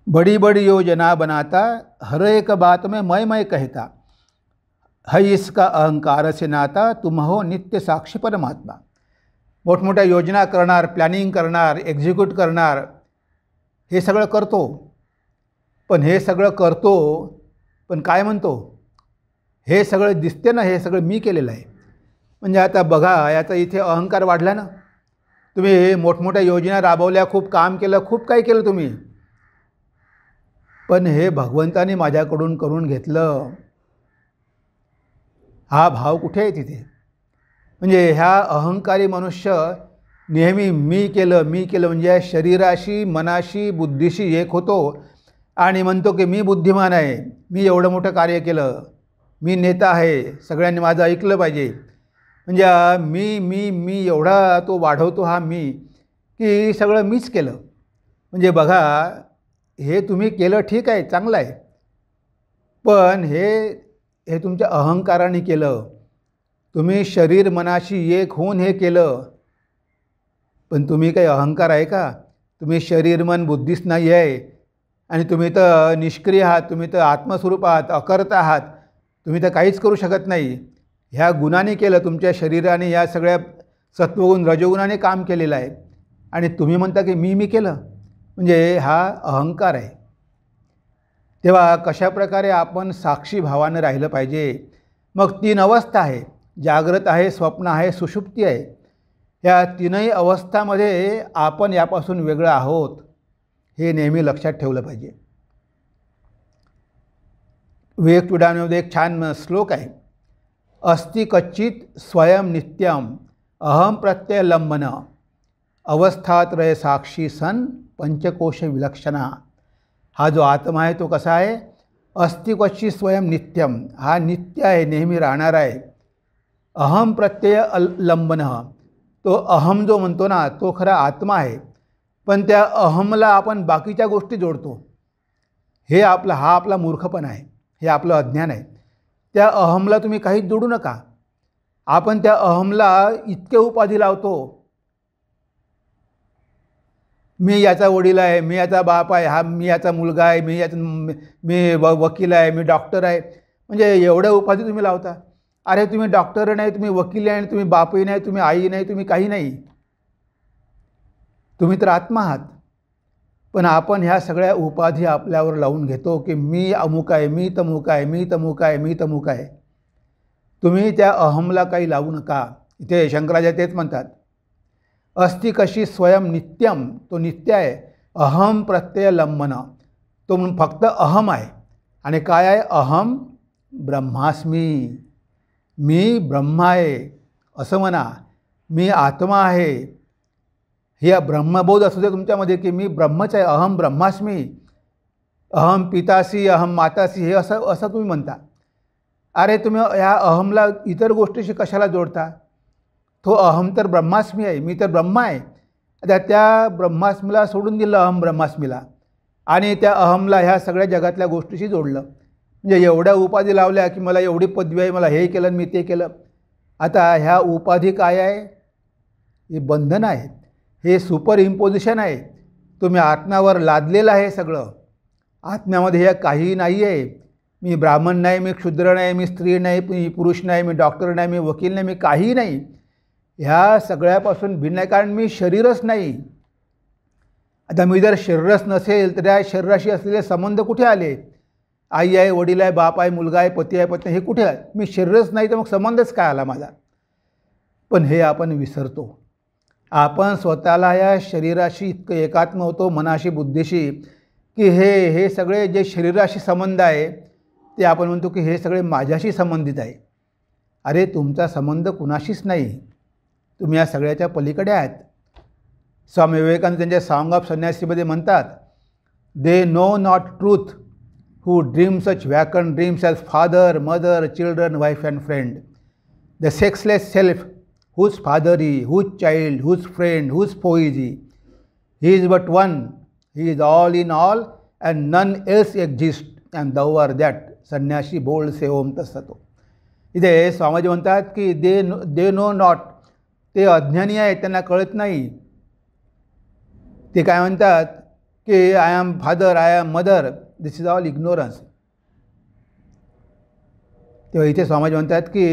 बड़ी बड़ी योजना बनाता, हर एक बात में मैं कहता, है इसका अहंकार से नाता, तुम हो नित्य साक्षी परमात्मा. मोठमोठ्या योजना करणार, प्लॅनिंग करणार, एक्झिक्यूट करणार, हे सगळं करतो. पण हे सगळं करतो, पण काय म्हणतो? हे सगळं दिसते ना, हे सगळं मी केलेलं आहे. म्हणजे आता बघा, याचा इथे अहंकार वाढला ना. तुम्ही मोठमोठ्या योजना राबवल्या, खूप काम केलं, खूप काही केलं तुम्ही, पण हे भगवंताने माझ्याकडून करून घेतलं. हा भाव कुठे आहे तिथे? म्हणजे ह्या अहंकारी मनुष्य नेहमी मी केलं म्हणजे शरीराशी, मनाशी, बुद्धीशी एक होतो आणि म्हणतो की मी बुद्धिमान आहे, मी एवढं मोठं कार्य केलं, मी नेता आहे, सगळ्यांनी माझं ऐकलं पाहिजे. म्हणजे मी एवढा तो वाढवतो हा मी, की सगळं मीच केलं. म्हणजे बघा, हे तुम्ही केलं ठीक आहे, चांगलं आहे, पण हे तुमच्या अहंकाराने केलं. तुम्ही शरीर मनाशी एक होऊन हे केलं, पण तुम्ही काही अहंकार आहे का? तुम्ही शरीर मन बुद्धीच नाही आहे. आणि तुम्ही तर निष्क्रिय आहात, तुम्ही तर आत्मस्वरूप आहात, अकर्ता आहात, तुम्ही तर काहीच करू शकत नाही. ह्या गुणाने केलं, तुमच्या शरीराने या सगळ्या सत्वगुण रजोगुणाने काम केलेलं आहे. आणि तुम्ही म्हणता की मी केलं. म्हणजे हा अहंकार आहे. तेव्हा कशा प्रकारे आपण साक्षी भावानं राहिलं पाहिजे? मग 3 अवस्था आहे, जागृत आहे, स्वप्न आहे, सुषुप्ती आहे. या 3ही अवस्थामध्ये आपण यापासून वेगळं आहोत, हे नेहमी लक्षात ठेवलं पाहिजे. विवेक चूडामणीमध्ये एक छान श्लोक आहे. अस्ति कच्चित स्वयं नित्यम अहम प्रत्यय लंबन अवस्थात्रय साक्षी सन पंचकोश विलक्षणा. हा जो आत्मा आहे तो कसा आहे? अस्ति क्वचित स्वयं नित्यम, हा नित्य आहे, नेहमी राहणार आहे. अहम प्रत्यय लंबन, तो अहम जो म्हणतो ना, तो खरा आत्मा आहे, पण त्या अहमला आपण बाकीच्या गोष्टी जोडतो. हा आपला मूर्खपणा आहे, हे आपलं अज्ञान आहे. त्या अहमला तुम्ही काहीच जोडू नका. आपण त्या अहमला इतके उपाधी लावतो, मी याचा वडील आहे, मी याचा बाप आहे, मी याचा मुलगा आहे, मी वकील आहे, मी डॉक्टर आहे. म्हणजे एवढ्या उपाधी तुम्ही लावता. अरे तुम्ही डॉक्टर नाही, तुम्ही वकील आहे, तुम्ही बापही नाही, तुम्ही आई नाही, तुम्ही काही नाही, तुम्ही तर आत्मा आहात. पण आपण ह्या सगळ्या उपाधी आपल्यावर लावून घेतो की मी अमुक आहे, मी तमुक आहे, मी तमुक आहे, मी तमुक आहे. तुम्ही त्या अहमला काही लावू नका. इथे शंकराचार्य तेच म्हणतात, अस्ति कशी स्वयं नित्यम, तो नित्य आहे. अहम प्रत्यय लंबन, तो फक्त अहम आहे. आणि काय आहे? अहम ब्रह्मास्मी, मी ब्रह्म आहे असं म्हणा. मी आत्मा आहे, हे ब्रह्मबोध असू दे तुमच्यामध्ये की मी ब्रह्मच आहे, अहम ब्रह्मास्मी, अहम पितासी, अहम मातासी, हे असं तुम्ही म्हणता. अरे तुम्ही ह्या अहमला इतर गोष्टीशी कशाला जोडता? तो अहम तर ब्रह्मास्मी आहे, मी तर ब्रह्म आहे. आता त्या ब्रह्मास्मीला सोडून दिलं अहम ब्रह्मास्मीला, आणि त्या अहमला ह्या सगळ्या जगातल्या गोष्टीशी जोडलं. म्हणजे एवढ्या उपाधी लावल्या की मला एवढी पदवी आहे, मला हे केलं मी ते केलं. आता ह्या उपाधी काय आहे? हे बंधन आहेत, हे सुपर इम्पोजिशन आहे. तुम्ही आत्म्यावर लादलेलं आहे सगळं. आत्म्यामध्ये हे काहीही नाही आहे. मी ब्राह्मण नाही, मी क्षुद्र नाही, मी स्त्री नाही, मी पुरुष नाही, मी डॉक्टर नाही, मी वकील नाही, मी काहीही नाही. ह्या सगळ्यापासून भिन्न आहे, कारण मी शरीरच नाही. आता मी जर शरीरच नसेल तर या शरीराशी असलेले संबंध कुठे आले? आई आहे, वडील आहे, बाप आहे, मुलगा आहे, पती आहे, पत्नी, हे कुठे आहे? मी शरीरच नाही तर मग संबंधच काय आला माझा? पण हे आपण विसरतो. आपण स्वतःला या शरीराशी इतकं एकात्म होतो, मनाशी, बुद्धीशी, की हे सगळे जे शरीराशी संबंध आहे ते आपण म्हणतो की हे सगळे माझ्याशी संबंधित आहे. अरे तुमचा संबंध कुणाशीच नाही, तुम्ही या सगळ्याच्या पलीकडे आहात. स्वामी विवेकानंद त्यांच्या सॉंग ऑफ संन्यासीमध्ये म्हणतात, दे know not truth who dream such vacant dreams as father, mother, children, wife and friend. The sexless self, whose father he, whose child, whose friend, whose foe is he. He is but one, he is all in all and none else exists and thou art that. संन्यासी बोल से ओम तत्सतो. इथे स्वामीजी म्हणतात की दे know not, ते अज्ञानी आहेत, त्यांना कळत नाही. ते काय म्हणतात की I am father, I am mother, this is all ignorance. तेव्हा इथे स्वामीजी म्हणतात की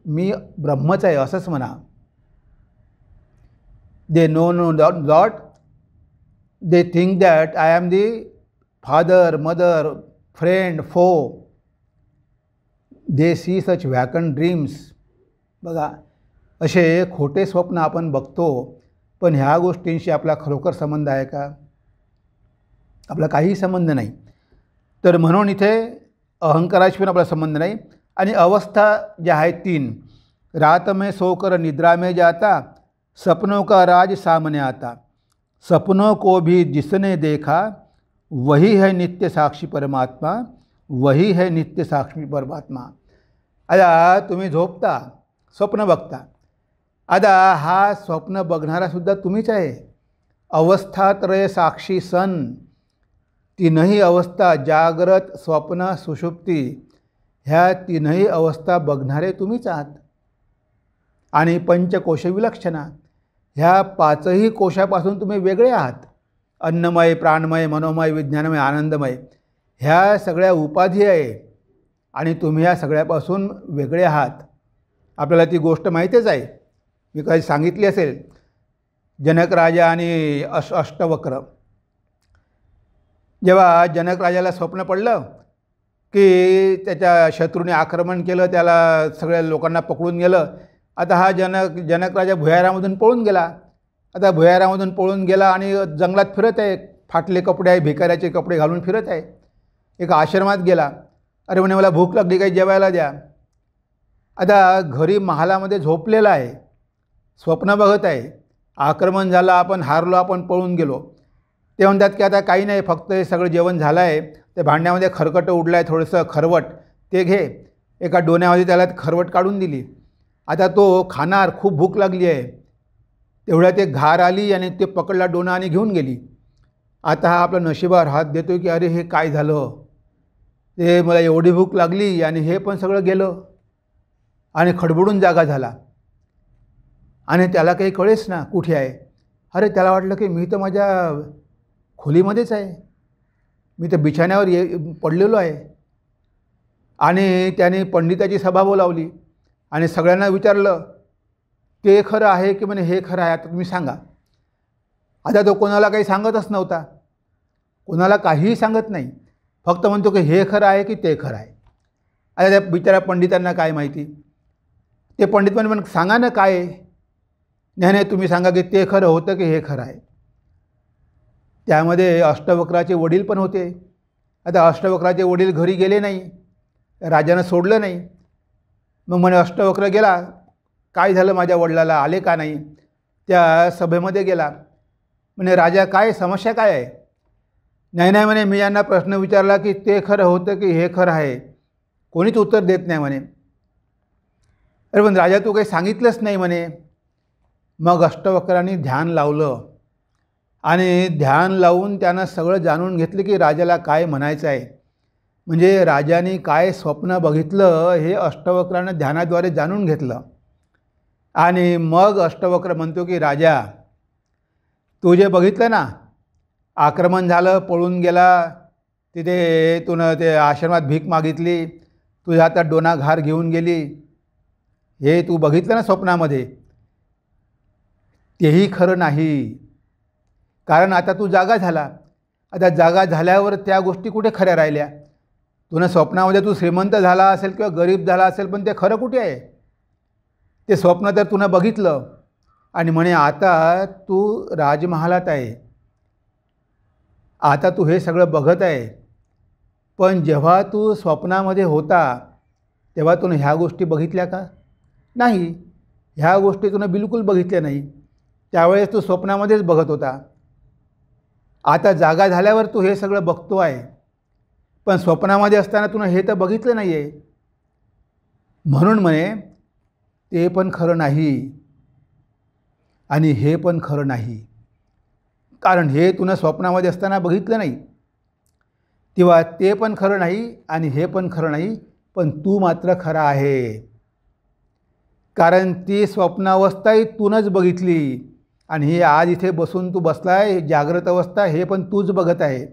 मी ब्रह्मच आहे असंच म्हणा. They know not, they think that I am the father, mother, friend, फो. They see such vacant dreams. बघा, असे खोटे स्वप्न आपण बघतो, पण ह्या गोष्टींशी आपला खरोखर संबंध आहे का? आपला काहीही संबंध नाही. तर म्हणून इथे अहंकाराशी पण आपला संबंध नाही. आणि अवस्था ज्या आहेत 3, रात में सोकर निद्रा में जाता, सपनों का राज सामने आता, सपनों को भी जिसने देखा, वही है नित्य साक्षी परमात्मा, वही है नित्य साक्षी परमात्मा. आता तुम्ही झोपता, स्वप्न बघता. आता हा स्वप्न बघणारासुद्धा तुम्हीच आहे. अवस्थात्रय साक्षी सन, तीनही अवस्था, जागृत, स्वप्न, सुषुप्ती, ह्या तीनही अवस्था बघणारे तुम्हीच आहात. आणि पंचकोश विलक्षणा, ह्या 5ही कोशापासून तुम्ही वेगळे आहात. अन्नमय, प्राणमय, मनोमय, विज्ञानमय, आनंदमय, ह्या सगळ्या उपाधी आहे आणि तुम्ही ह्या सगळ्यापासून वेगळे आहात. आपल्याला ती गोष्ट माहितीच आहे, मी कधी सांगितली असेल. जनक राजा आणि अष्टवक्र. जेव्हा जनक राजाला स्वप्न पडलं की त्याच्या शत्रूने आक्रमण केलं, त्याला सगळ्या लोकांना पकडून गेलं. आता हा जनक राजा भुयारामधून पळून गेला. आता भुयारामधून पळून गेला आणि जंगलात फिरत आहे, फाटले कपडे आहे, भिकाऱ्याचे कपडे घालून फिरत आहे. एका आश्रमात गेला. अरे म्हणे मला भूक लागली, काही जेवायला द्या. आता घरी महालामध्ये झोपलेला आहे, स्वप्न बघत आहे, आक्रमण झालं, आपण हारलो, आपण पळून गेलो. ते म्हणतात की आता काही नाही, फक्त हे सगळं जेवण झालं आहे, ते भांड्यामध्ये खरकटं उडलं आहे, थोडंसं खरवट, ते घे. एका डोण्यामध्ये त्याला खरवट काढून दिली. आता तो खाणार, खूप भूक लागली आहे. तेवढ्यात एक घार आली आणि ते पकडला डोना आणि घेऊन गेली. आता हा आपल्या नशिबावर हात देतो की अरे हे काय झालं, ते मला एवढी भूक लागली आणि हे पण सगळं गेलं. आणि खडबडून जागा झाला आणि त्याला काही कळेच ना कुठे आहे. अरे त्याला वाटलं की मी तर माझ्या खोलीमध्येच आहे, मी तर बिछाण्यावर पडलेलो आहे. आणि त्याने पंडिताची सभा बोलावली आणि सगळ्यांना विचारलं, ते खरं आहे की म्हणे हे खरं आहे, आता तुम्ही सांगा. आता तो कोणाला काही सांगतच नव्हता, कोणाला काहीही सांगत नाही, फक्त म्हणतो की हे खरं आहे की ते खरं आहे. आता त्या बिचाऱ्या पंडितांना काय माहिती. ते पंडित म्हणे सांगा ना काय आहे. नाही तुम्ही सांगा की ते खरं होतं की हे खरं आहे. त्यामध्ये अष्टवक्राचे वडील पण होते. आता अष्टवक्राचे वडील घरी गेले नाही, राजानं सोडलं नाही. मग म्हणे अष्टवक्र गेला, काय झालं माझ्या वडिलाला, आले का नाही. त्या सभेमध्ये गेला. म्हणे राजा काय समस्या काय आहे. नाही म्हणे मी यांना प्रश्न विचारला की ते खरं होतं की हे खरं आहे, कोणीच उत्तर देत नाही म्हणे. अरे पण राजा तू काही सांगितलंच नाही म्हणे. मग अष्टवक्रांनी ध्यान लावलं आणि ध्यान लावून त्यानं सगळं जाणून घेतलं की राजाला काय म्हणायचं आहे. म्हणजे राजाने काय स्वप्न बघितलं हे अष्टवक्रानं ध्यानाद्वारे जाणून घेतलं. आणि मग अष्टवक्र म्हणतो की राजा, तू जे बघितलं ना, आक्रमण झालं, पळून गेला, तिथे तुनं ते आश्रमात भीक मागितली, तुझ्या हातात डोना घार घेऊन गेली, हे तू बघितलं ना स्वप्नामध्ये, तेही खरं नाही. कारण आता तू जागा झाला. आता जागा झाल्यावर त्या गोष्टी कुठे खऱ्या राहिल्या. तुनं स्वप्नामध्ये तू श्रीमंत झाला असेल किंवा गरीब झाला असेल, पण ते खरं कुठे आहे. ते स्वप्न तर तुनं बघितलं आणि म्हणे आता तू राजमहालात आहे, आता तू हे सगळं बघत आहे. पण जेव्हा तू स्वप्नामध्ये होता तेव्हा तुनं ह्या गोष्टी बघितल्या का? नाही, ह्या गोष्टी तुनं बिलकुल बघितल्या नाही. त्यावेळेस तू स्वप्नामध्येच बघत होता. आता जागा झाल्यावर तू हे सगळं बघतो आहे, पण स्वप्नामध्ये असताना तुनं हे तर बघितलं नाही आहे. म्हणून म्हणे ते पण खरं नाही आणि हे पण खरं नाही. कारण हे तुनं स्वप्नामध्ये असताना बघितलं नाही, तेव्हा ते पण खरं नाही आणि हे पण खरं नाही. पण तू मात्र खरा आहे. कारण ती स्वप्नावस्थाही तूनच बघितली आणि ही आज इथे बसून तू बसलाय जागृत अवस्था, हे पण तूच बघत आहे.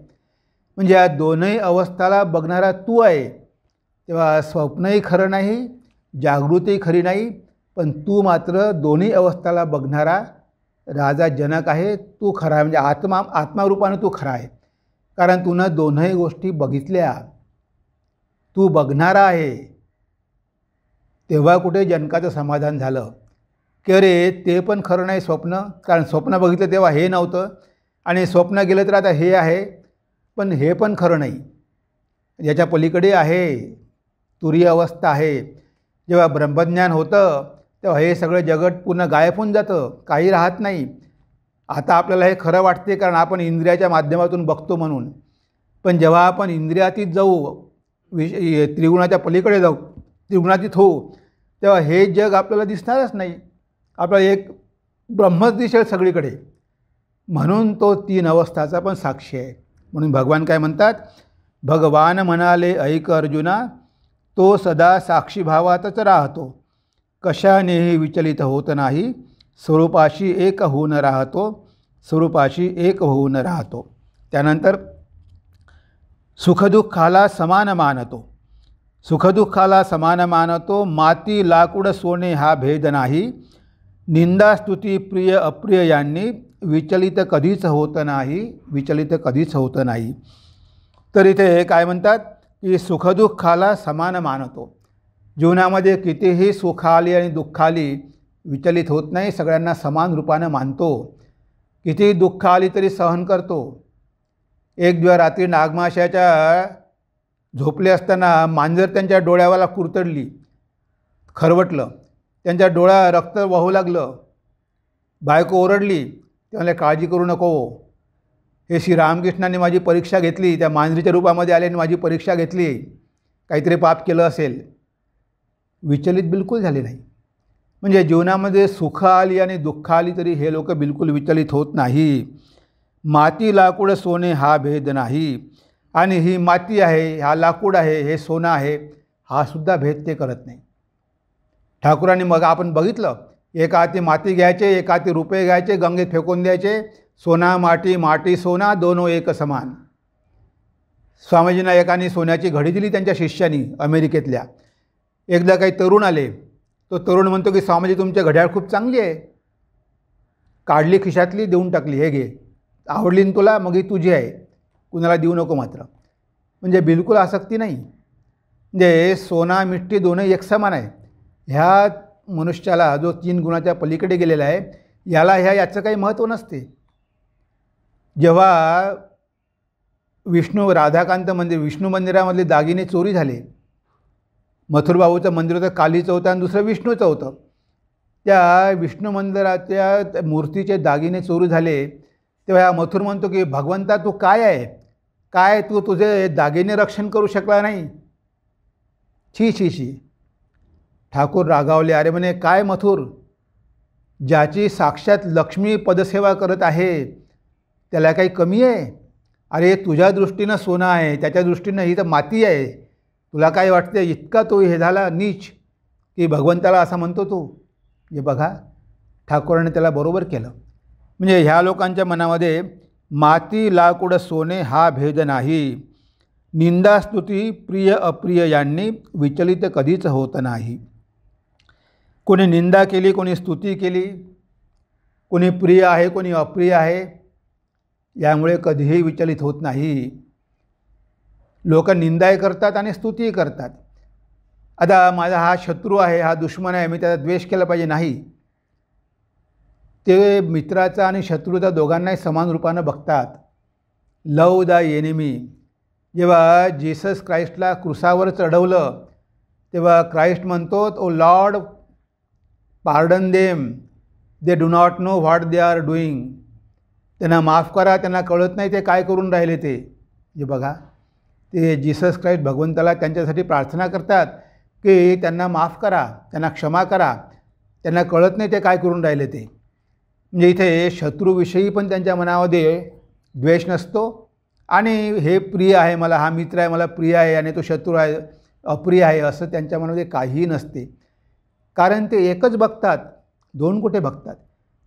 म्हणजे या दोनही अवस्थाला बघणारा तू आहे. तेव्हा स्वप्नही खरं नाही, जागृतीही खरी नाही, पण तू मात्र दोन्ही अवस्थाला बघणारा राजा जनक आहे. तू खरा आहे, म्हणजे आत्मारूपानं तू खरा आहे. कारण तुनं दोनही गोष्टी बघितल्या, तू बघणारा आहे. तेव्हा कुठे जनकाचं समाधान झालं की अरे ते पण खरं नाही स्वप्न, कारण स्वप्न बघितलं तेव्हा हे नव्हतं आणि स्वप्न गेलं तर आता हे आहे, पण हे पण खरं नाही. याच्या पलीकडे आहे, तुरीय अवस्था आहे. जेव्हा ब्रह्मज्ञान होतं तेव्हा हे सगळं जगत पूर्ण गायब होऊन जातं, काही राहत नाही. आता आपल्याला हे खरं वाटते कारण आपण इंद्रियाच्या माध्यमातून बघतो म्हणून. पण जेव्हा आपण इंद्रियातीत जाऊ, त्रिगुणाच्या पलीकडे जाऊ, त्रिगुणातीत होऊ, तेव्हा हे जग आपल्याला दिसणारच नाही. आपल्याला एक ब्रह्मच दिसेल सगळीकडे. म्हणून तो तीन अवस्थाचा पण साक्षी आहे. म्हणून भगवान काय म्हणतात, भगवान म्हणाले ऐक अर्जुना, तो सदा साक्षीभावातच राहतो, कशानेही विचलित होत नाही, स्वरूपाशी एक होऊन राहतो, स्वरूपाशी एक होऊन राहतो. त्यानंतर सुखदुःखाला समान मानतो, सुखदुःखाला समान मानतो, माती लाकूड सोने हा भेद नाही, निंदा स्तुती प्रिय अप्रिय यांनी विचलित कधीच होत नाही, विचलित कधीच होत नाही. तर इथे काय म्हणतात की सुखदुःखाला समान मानतो. जीवनामध्ये कितीही सुख आली आणि दुःख आली विचलित होत नाही, सगळ्यांना समान रूपानं मानतो. कितीही दुःख आली तरी सहन करतो. एक दिवस रात्री नागमाशाच्या झोपले असताना मांजर त्यांच्या डोळ्यावाला कुरतडली, खरवटलं, त्यांच्या डोळ्या रक्त वाहू लागलं. बायको ओरडली, ते म्हणाले काळजी करू नको, हे श्रीरामकृष्णांनी माझी परीक्षा घेतली, त्या मांजरीच्या रूपामध्ये आले आणि माझी परीक्षा घेतली, काहीतरी पाप केलं असेल. विचलित बिलकुल झाले नाही. म्हणजे जीवनामध्ये सुख आली आणि दुःख आली तरी हे लोक बिलकुल विचलित होत नाही. माती लाकूड सोने हा भेद नाही, आणि ही माती आहे, हा लाकूड आहे, हे सोनं आहे, हा सुद्धा भेद ते करत नाही. ठाकुरांनी मग आपण बघितलं, एका हाती माती घ्यायचे, एका हाती रुपये घ्यायचे, गंगेत फेकून द्यायचे, सोना माटी माटी सोना दोनो एक समान. स्वामीजींना एकाने सोन्याची घडी दिली त्यांच्या शिष्यानी अमेरिकेतल्या. एकदा काही तरुण आले, तो तरुण म्हणतो की स्वामीजी तुमची घड्याळ खूप चांगली आहे. काढली खिशातली, देऊन टाकली, हे घे, आवडली ना तुला, मग ही तुझी आहे, कुणाला देऊ नको मात्र. म्हणजे बिलकुल आसक्ती नाही. म्हणजे सोना मिट्टी दोन्ही एक समान आहे. ह्या मनुष्याला जो 3 गुणाच्या पलीकडे गेलेला आहे याला याचं काही महत्त्व नसते. जेव्हा विष्णू राधाकांत मंदिर, विष्णू मंदिरामधले दागिने चोरी झाले, मथुरबाबूचं मंदिर होतं, कालीचं होतं आणि दुसरं विष्णूचं होतं. त्या विष्णू मंदिराच्या मूर्तीचे दागिने चोरी झाले तेव्हा मथुर म्हणतो की भगवंता तू काय आहे, काय तू तुझे दागिने रक्षण करू शकला नाही. छी छी छी. ठाकूर रागावले. अरे म्हणे काय मथुर, ज्याची साक्षात लक्ष्मी पदसेवा करत आहे त्याला काही कमी आहे? अरे तुझ्या दृष्टीनं सोनं आहे, त्याच्या दृष्टीनं ही तर माती आहे. तुला काय वाटतं इतका तो हे झाला नीच की भगवंताला असं म्हणतो तू? हे बघा, ठाकूरांनी त्याला बरोबर केलं. म्हणजे ह्या लोकांच्या मनामध्ये माती लाकूड सोने हा भेद नाही. निंदास्तुती प्रिय अप्रिय यांनी विचलित कधीच होत नाही. कोणी निंदा केली, कोणी स्तुती केली, कोणी प्रिय आहे, कोणी अप्रिय आहे, यामुळे कधीही विचलित होत नाही. लोक निंदाही करतात आणि स्तुतीही करतात. आता माझा हा शत्रू आहे, हा दुश्मन आहे, मी त्याचा द्वेष केला पाहिजे नाही. ते मित्राचा आणि शत्रूचा दोघांनाही समान रूपानं बघतात. Love the enemy. जेव्हा जीसस क्राइस्टला क्रुसावर चढवलं तेव्हा क्राइस्ट म्हणतो, O Lord pardon them, they do not know what they are doing. त्यांना माफ करा, त्यांना कळत नाही ते काय करून राहिले ते. जे बघा, ते जीसस क्राइस्ट भगवंताला त्यांच्यासाठी प्रार्थना करतात की त्यांना माफ करा, त्यांना क्षमा करा, त्यांना कळत नाही ते काय करून राहिले ते. म्हणजे इथे शत्रूविषयी पण त्यांच्या मनामध्ये द्वेष नसतो आणि हे प्रिय आहे मला, हा मित्र आहे मला प्रिय आहे आणि तो शत्रू आहे अप्रिय आहे असं त्यांच्या मनामध्ये काहीही नसते. कारण ते एकच बघतात, दोन कुठे बघतात.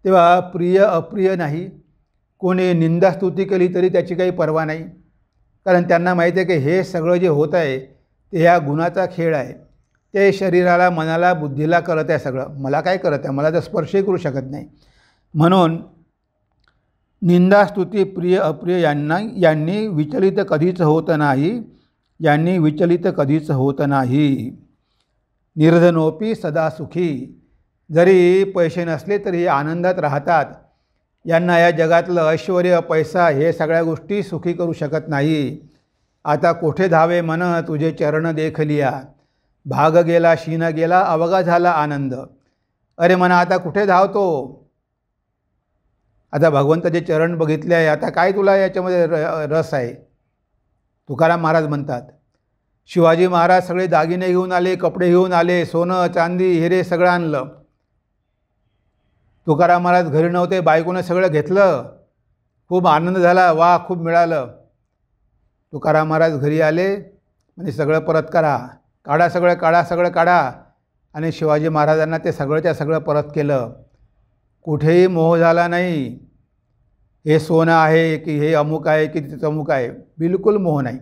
तेव्हा प्रिय अप्रिय नाही. कोणी निंदास्तुती केली तरी त्याची काही पर्वा नाही. कारण त्यांना माहिती आहे की हे सगळं जे होत आहे ते ह्या गुणाचा खेळ आहे. ते शरीराला, मनाला, बुद्धीला करत आहे सगळं. मला काय करत आहे? मला तर स्पर्शही करू शकत नाही. म्हणून निंदास्तुती प्रिय अप्रिय यांनी विचलित कधीच होत नाही. यांनी विचलित कधीच होत नाही. निर्धनोपी सदा सुखी. जरी पैसे नसले तरी आनंदात राहतात. यांना या जगातलं ऐश्वर्य, पैसा हे सगळ्या गोष्टी सुखी करू शकत नाही. आता कोठे धावे मन तुझे चरण देखलिया. भाग गेला शीन गेला अवघा झाला आनंद. अरे मना आता कुठे धावतो? आता भगवंताचे चरण बघितले आहे, आता काय तुला याच्यामध्ये रस आहे? तुकाराम महाराज म्हणतात, शिवाजी महाराज सगळे दागिने घेऊन आले, कपडे घेऊन आले, सोनं चांदी हिरे सगळं आणलं. तुकाराम महाराज घरी नव्हते, बायकोने सगळं घेतलं. खूप आनंद झाला, वा खूप मिळालं. तुकाराम महाराज घरी आले म्हणजे सगळं परत करा, काढा सगळं, काढा सगळं काढा. आणि शिवाजी महाराजांना ते सगळंच्या सगळं परत केलं. कुठेही मोह झाला नाही. हे सोनं आहे की हे अमुक आहे की ते अमुक आहे, बिलकुल मोह नाही.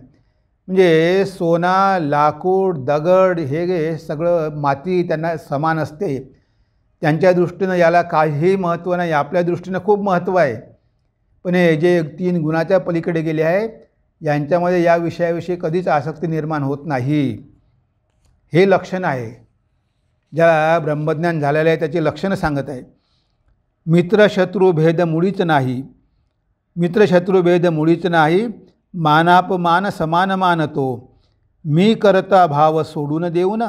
म्हणजे सोना, लाकूड, दगड हे सगळं माती त्यांना समान असते. त्यांच्या दृष्टीनं याला काहीही महत्त्व नाही. आपल्या दृष्टीनं खूप महत्त्व आहे. पण हे जे 3 गुणाच्या पलीकडे गेले आहे यांच्यामध्ये या विषयाविषयी कधीच आसक्ती निर्माण होत नाही. हे लक्षण आहे. ज्याला ब्रह्मज्ञान झालेलं आहे त्याची लक्षणं सांगत आहे. मित्रशत्रू भेद मुळीच नाही. मित्रशत्रू भेद मुळीच नाही. मानापमान समान मानतो. मी करता भाव सोडून देऊन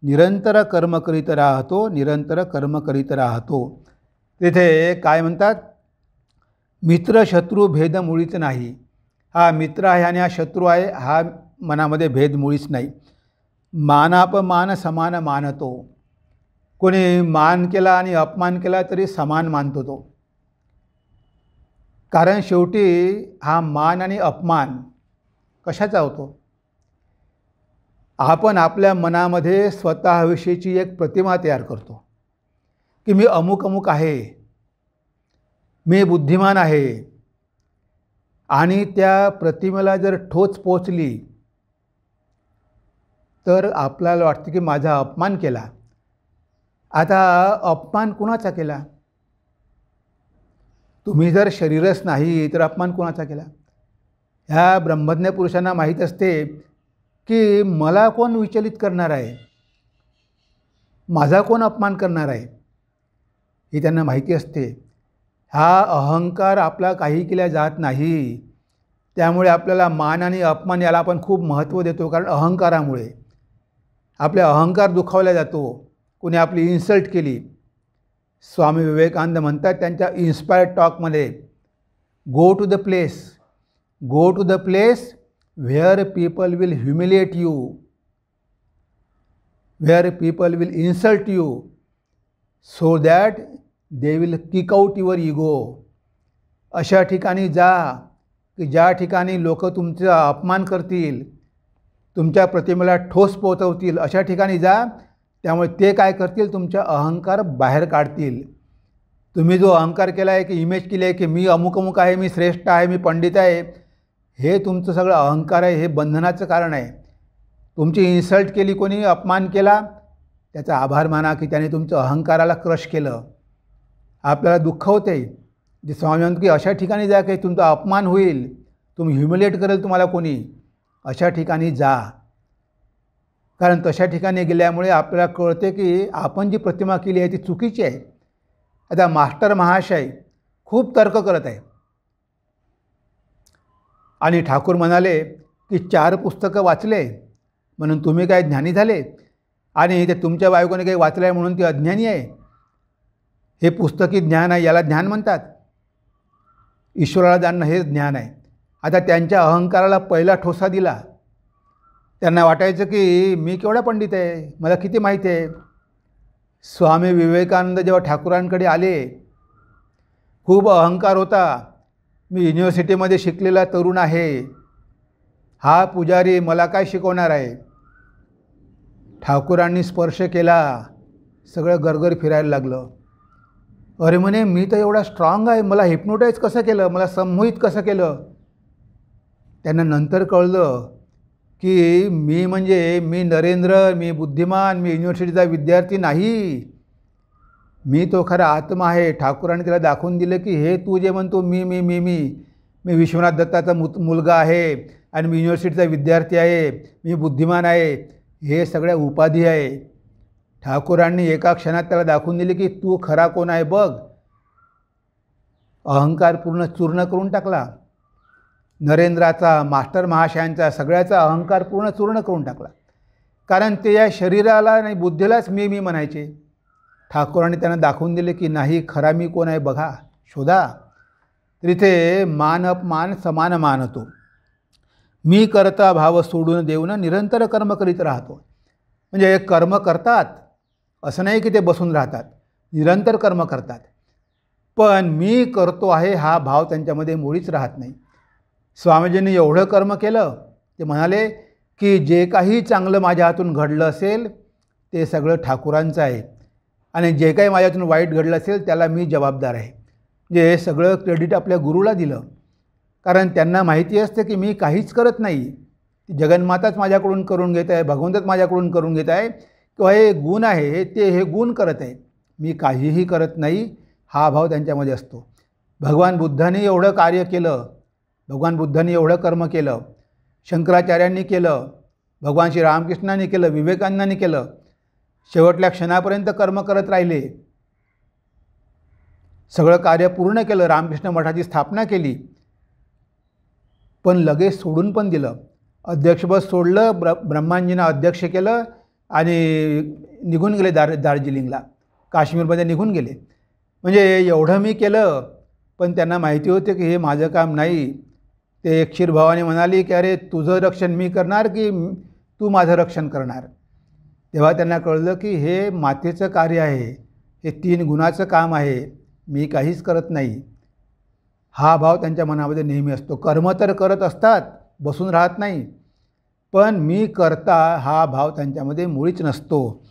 निरंतर कर्म करीत राहतो. निरंतर कर्म करीत राहतो. तिथे काय म्हणतात? मित्रशत्रू भेद मुळीच नाही. हा मित्र आहे आणि हा शत्रू आहे, हा मनामध्ये भेद मुळीच नाही. मानापमान समान मानतो. कोणी मान केला आणि अपमान केला तरी समान मानतो तो. कारण शेवटी हा मान आणि अपमान कशाचा होतो? आपण आपल्या मनामध्ये स्वतःविषयीची एक प्रतिमा तयार करतो की मी अमुक अमुक आहे, मी बुद्धिमान आहे. आणि त्या प्रतिमेला जर ठोच पोचली तर आपल्याला वाटतं की माझा अपमान केला. आता अपमान कुणाचा केला? तुम्ही जर शरीरच नाही तर अपमान कुणाचा केला? ह्या ब्रह्मज्ञ पुरुषांना माहीत असते की मला कोण विचलित करणार आहे, माझा कोण अपमान करणार आहे, हे त्यांना माहिती असते. हा अहंकार आपला काही केल्या जात नाही. त्यामुळे आपल्याला मान आणि अपमान याला आपण खूप महत्त्व देतो. कारण अहंकारामुळे आपला अहंकार दुखावला जातो. कोणी आपली इन्सल्ट केली. स्वामी विवेकानंद म्हणतात त्यांच्या इन्स्पायर्ड टॉकमध्ये, go to the place where people will humiliate you, where people will insult you, so that they will kick out your ego. अशा ठिकाणी जा की ज्या ठिकाणी लोक तुमचा अपमान करतील, तुमच्या प्रतिमेला ठोस पोहोचवतील, अशा ठिकाणी जा. त्यामुळे ते काय करतील, तुमचा अहंकार बाहेर काढतील. तुम्ही जो अहंकार केला आहे, की इमेज केली आहे की मी अमुक अमुक आहे, मी श्रेष्ठ आहे, मी पंडित आहे, हे तुमचं सगळं अहंकार आहे. हे बंधनाचं कारण आहे. तुमची इन्सल्ट केली, कोणी अपमान केला, त्याचा आभार माना की त्याने तुमचं अहंकाराला क्रश केलं. आपल्याला दुःख होते. जे स्वामी म्हणतात की अशा ठिकाणी जा की तुमचा अपमान होईल, तुम्ही ह्युमिलेट करेल तुम्हाला कोणी, अशा ठिकाणी जा. कारण तशा ठिकाणी गेल्यामुळे आपल्याला कळते की आपण जी प्रतिमा केली आहे ती चुकीची आहे. आता मास्टर महाशय खूप तर्क करत आहे आणि ठाकूर म्हणाले की 4 पुस्तकं वाचले म्हणून तुम्ही काय ज्ञानी झाले आणि ते तुमच्या बायकोने काही वाचलं आहे म्हणून ती अज्ञानी आहे. हे पुस्तकी ज्ञान आहे, याला ज्ञान म्हणतात. ईश्वराला जाणणं हे ज्ञान आहे. आता त्यांच्या अहंकाराला पहिला ठोसा दिला. त्यांना वाटायचं की मी केवढा पंडित आहे, मला किती माहीत आहे. स्वामी विवेकानंद जेव्हा ठाकूरांकडे आले, खूप अहंकार होता. मी युनिव्हर्सिटीमध्ये शिकलेला तरुण आहे, हा पुजारी मला काय शिकवणार आहे. ठाकूरांनी स्पर्श केला, सगळं गरगर फिरायला लागलं. अरे म्हणे, मी तर एवढा स्ट्रॉंग आहे, मला हिप्नोटाईज कसं केलं, मला संमोहित कसं केलं. त्यांना नंतर कळलं की मी नरेंद्र, मी बुद्धिमान, मी युनिव्हर्सिटीचा विद्यार्थी नाही, मी तो खरा आत्मा आहे. ठाकूरांनी त्याला दाखवून दिलं की हे तू जे म्हणतो मी विश्वनाथ दत्ताचा मुलगा आहे आणि मी युनिव्हर्सिटीचा विद्यार्थी आहे, मी बुद्धिमान आहे, हे सगळ्या उपाधी आहे. ठाकूरांनी एका क्षणात त्याला दाखवून दिले की तू खरा कोण आहे बघ. अहंकार पूर्ण चूर्ण करून टाकला. नरेंद्राचा, मास्टर महाशयांचा, सगळ्याचा अहंकार पूर्ण चूर्ण करून टाकला. कारण ते या शरीराला आणि बुद्धीलाच मी म्हणायचे. ठाकूरांनी त्यांना दाखवून दिले की नाही, खरा मी कोण आहे बघा, शोधा. तर इथे मान अपमान समान मानतो. मी करता भाव सोडून देऊन निरंतर कर्म करीत राहतो. म्हणजे कर्म करतात, असं नाही की ते बसून राहतात, निरंतर कर्म करतात. पण मी करतो आहे हा भाव त्यांच्यामध्ये मुळीच राहत नाही. स्वामीजींनी एवढं कर्म केलं, ते म्हणाले की जे काही चांगलं माझ्या हातून घडलं असेल ते सगळं ठाकूरांचं आहे आणि जे काही माझ्यातून वाईट घडलं असेल त्याला मी जबाबदार आहे. म्हणजे हे सगळं क्रेडिट आपल्या गुरुला दिलं. कारण त्यांना माहिती असते की मी काहीच करत नाही, जगन्माताच माझ्याकडून करून घेत आहे, भगवंतच माझ्याकडून करून घेत आहे, किंवा हे गुण आहे हे गुण करत आहे, मी काहीही करत नाही, हा भाव त्यांच्यामध्ये असतो. भगवान बुद्धांनी एवढं कार्य केलं, भगवान बुद्धांनी एवढं कर्म केलं, शंकराचार्यांनी केलं, भगवान श्री रामकृष्णांनी केलं, विवेकानंदांनी केलं, शेवटल्या क्षणापर्यंत कर्म करत राहिले, सगळं कार्य पूर्ण केलं, रामकृष्ण मठाची स्थापना केली, पण लगेच सोडून पण दिलं. अध्यक्षपद सोडलं, ब्रह्मांजींना अध्यक्ष केलं आणि निघून गेले दार्जिलिंगला, काश्मीरमध्ये निघून गेले. म्हणजे एवढं मी केलं, पण त्यांना माहिती होते की हे माझं काम नाही. ते क्षीरभावाने म्हणाली की अरे तुझं रक्षण मी करणार की तू माझं रक्षण करणार. तेव्हा त्यांना कळलं की हे मातेचं कार्य आहे, हे 3 गुणाचं काम आहे, मी काहीच करत नाही. हा भाव त्यांच्या मनामध्ये नेहमी असतो. कर्म तर करत असतात, बसून राहत नाही, पण मी करता हा भाव त्यांच्यामध्ये मुळीच नसतो.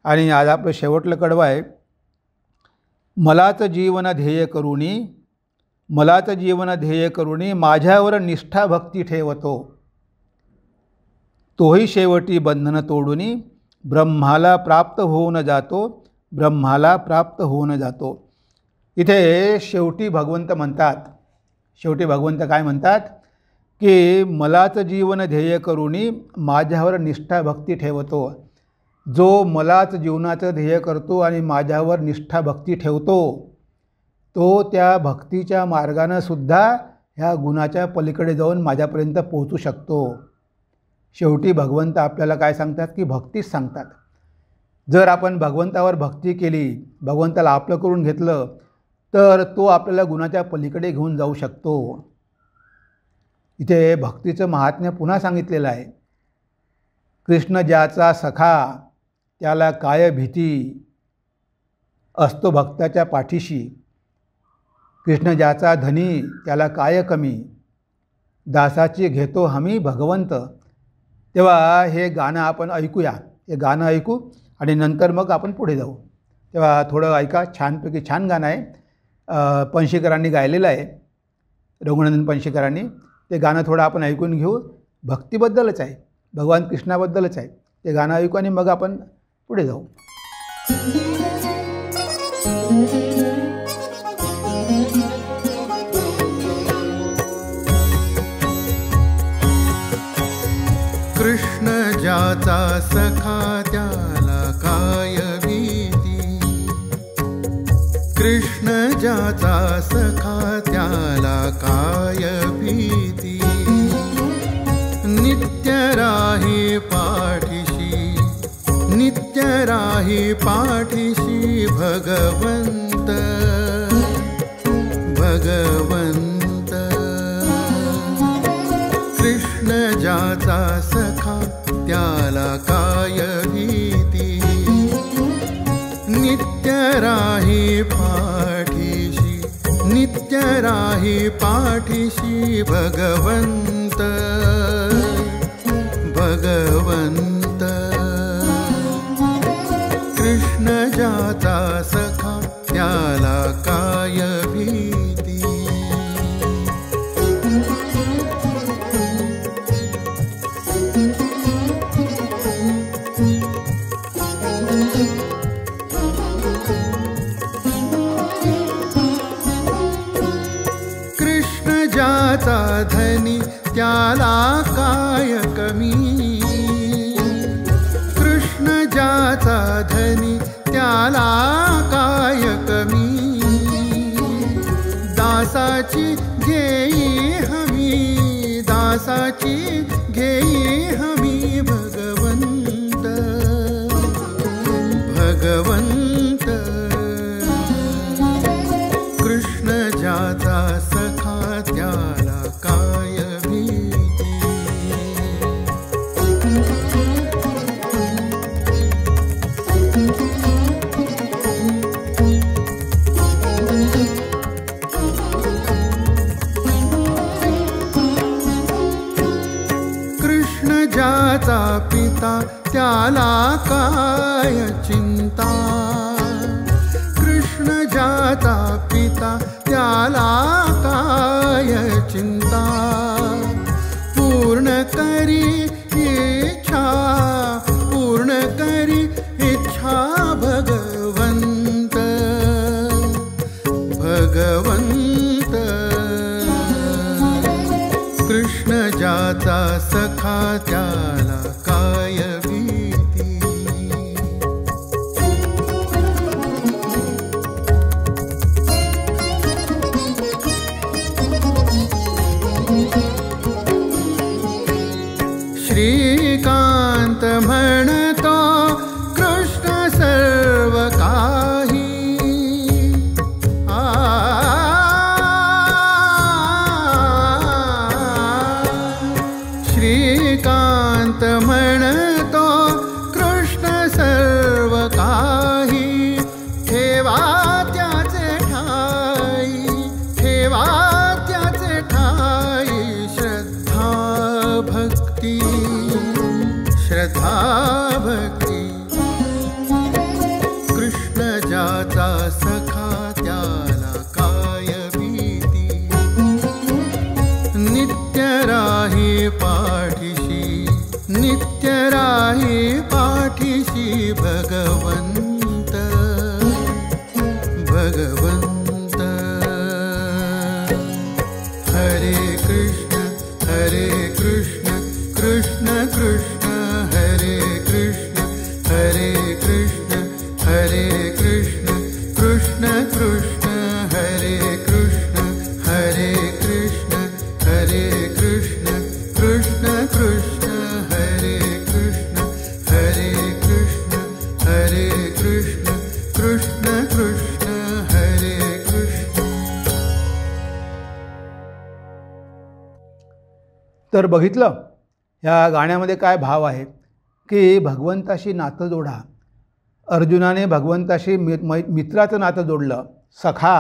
आणि आज आपलं शेवटलं कडवं आहे, मलाच जीवन ध्येय करुणी माझ्यावर निष्ठा भक्ती ठेवतो, तोही शेवटी बंधन तोडूनी ब्रह्माला प्राप्त होऊन जातो. इथे शेवटी भगवंत म्हणतात, शेवटी भगवंत काय म्हणतात की मलाच जीवन ध्येय करुणी माझ्यावर निष्ठा भक्ती ठेवतो. जो मलाच जीवनाचं ध्येय करतो आणि माझ्यावर निष्ठा भक्ती ठेवतो, तो त्या भक्तीच्या मार्गानं सुद्धा ह्या गुणाच्या पलीकडे जाऊन माझ्यापर्यंत पोहोचू शकतो. शेवटी भगवंत आपल्याला काय सांगतात की भक्तीच सांगतात. जर आपण भगवंतावर भक्ती केली, भगवंताला आपलं करून घेतलं, तर तो आपल्याला गुणाच्या पलीकडे घेऊन जाऊ शकतो. इथे भक्तीचं महात्म्य पुन्हा सांगितलेलं आहे. कृष्ण ज्याचा सखा त्याला काय भीती, असतो भक्ताच्या पाठीशी. कृष्ण ज्याचा धनी त्याला काय कमी, दासाची घेतो हमी भगवंत. तेव्हा हे गाणं आपण ऐकूया. हे गाणं ऐकू आणि नंतर मग आपण पुढे जाऊ. तेव्हा थोडं ऐका. छानपैकी छान गाणं आहे. पणशीकरांनी गायलेलं आहे, रघुनंदन पणशीकरांनी. ते गाणं थोडं आपण ऐकून घेऊ. भक्तीबद्दलच आहे, भगवान कृष्णाबद्दलच आहे. ते गाणं ऐकू आणि मग आपण पुढे जाऊ. कृष्ण ज्याचा सखा त्याला काय भीती, कृष्ण ज्याचा सखा त्याला काय भीती. नित्य राही पाठीशी, नित्य राही पाठीशी भगवंत, भगवंत. कृष्ण ज्याचा सखा त्याला काय भीती. नित्य राही पाठीशी, नित्य राही पाठीशी भगवंत, भगवंत. कृष्ण ज्याचा सखा त्याला काय भीती. कृष्ण ज्याचा धनी त्याला काय कमी, कृष्ण ज्याचा धनी त्याला काय कमी. दासाची घेई हमी, दासाची घेई हमी भगवंत, भगवंत. कृष्ण ज्याचा सखा त्याला काय भीती. कृष्ण ज्याचा पिता त्याला काय चिंता, कृष्ण ज्याचा पिता त्याला काय चिंता. पूर्ण करी इच्छा, पूर्ण करी इच्छा भगवंत, भगवंत. कृष्ण ज्याचा सखा त्याला काय भीती. श्रीकांत म्हणतो कृष्ण सर्व काही. श्रीकांत म्हणतो कृष्ण सर्व काही. ठेवा त्याचे ठाई, ठेवा त्याचे ठाई. श्रद्धा भक्ती, श्रद्धा भक्ती. कृष्ण ज्याचा सखा त्याला काय भीती. नित्य राही पाठीशी, नित्य राही पाठीशी भगवंत, भगवंत. हरे कृष्ण, हरे कृष्ण, कृष्ण कृष्ण हरे कृष्ण, हरे कृष्ण, हरे कृष्ण, कृष्ण कृष्ण हरे कृष्ण, हरे कृष्ण, हरे कृष्ण, कृष्ण कृष्ण हरे कृष्ण, हरे कृष्ण, हरे कृष्ण, कृष्ण कृष्ण हरे कृष्ण. तर बघितलं ह्या गाण्यामध्ये काय भाव आहे की भगवंताशी नातं जोडा. अर्जुनाने भगवंताशी मित्राचं नातं जोडलं. सखा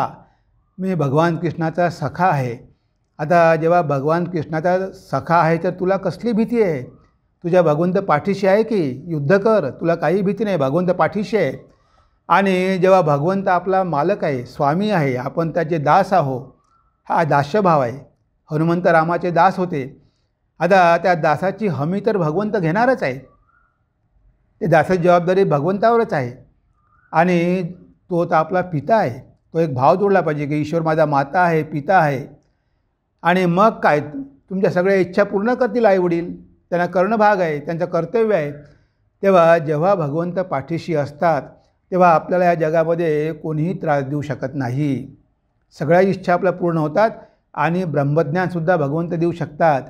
मी भगवान कृष्णाचा सखा आहे. आता जेव्हा भगवान कृष्णाचा सखा आहे तर तुला कसली भीती आहे? तुझ्या भगवंत पाठीशी आहे की युद्ध कर, तुला काही भीती नाही, भगवंत पाठीशी आहे. आणि जेव्हा भगवंत आपला मालक आहे, स्वामी आहे, आपण त्याचे दास आहो, हा दास्यभाव आहे. हनुमंत रामाचे दास होते. आता त्या दासाची हमी तर भगवंत घेणारच आहे. ते दासाची जबाबदारी भगवंतावरच आहे. आणि तो तर आपला पिता आहे. तो एक भाव जोडला पाहिजे की ईश्वर माझा माता आहे, पिता आहे. आणि मग काय, तुमच्या सगळ्या इच्छा पूर्ण करतील आईवडील, त्यांना करणं भाग आहे, त्यांचं कर्तव्य आहे. तेव्हा जेव्हा भगवंत पाठीशी असतात तेव्हा आपल्याला या जगामध्ये कोणीही त्रास देऊ शकत नाही. सगळ्या इच्छा आपल्या पूर्ण होतात आणि ब्रह्मज्ञानसुद्धा भगवंत देऊ शकतात.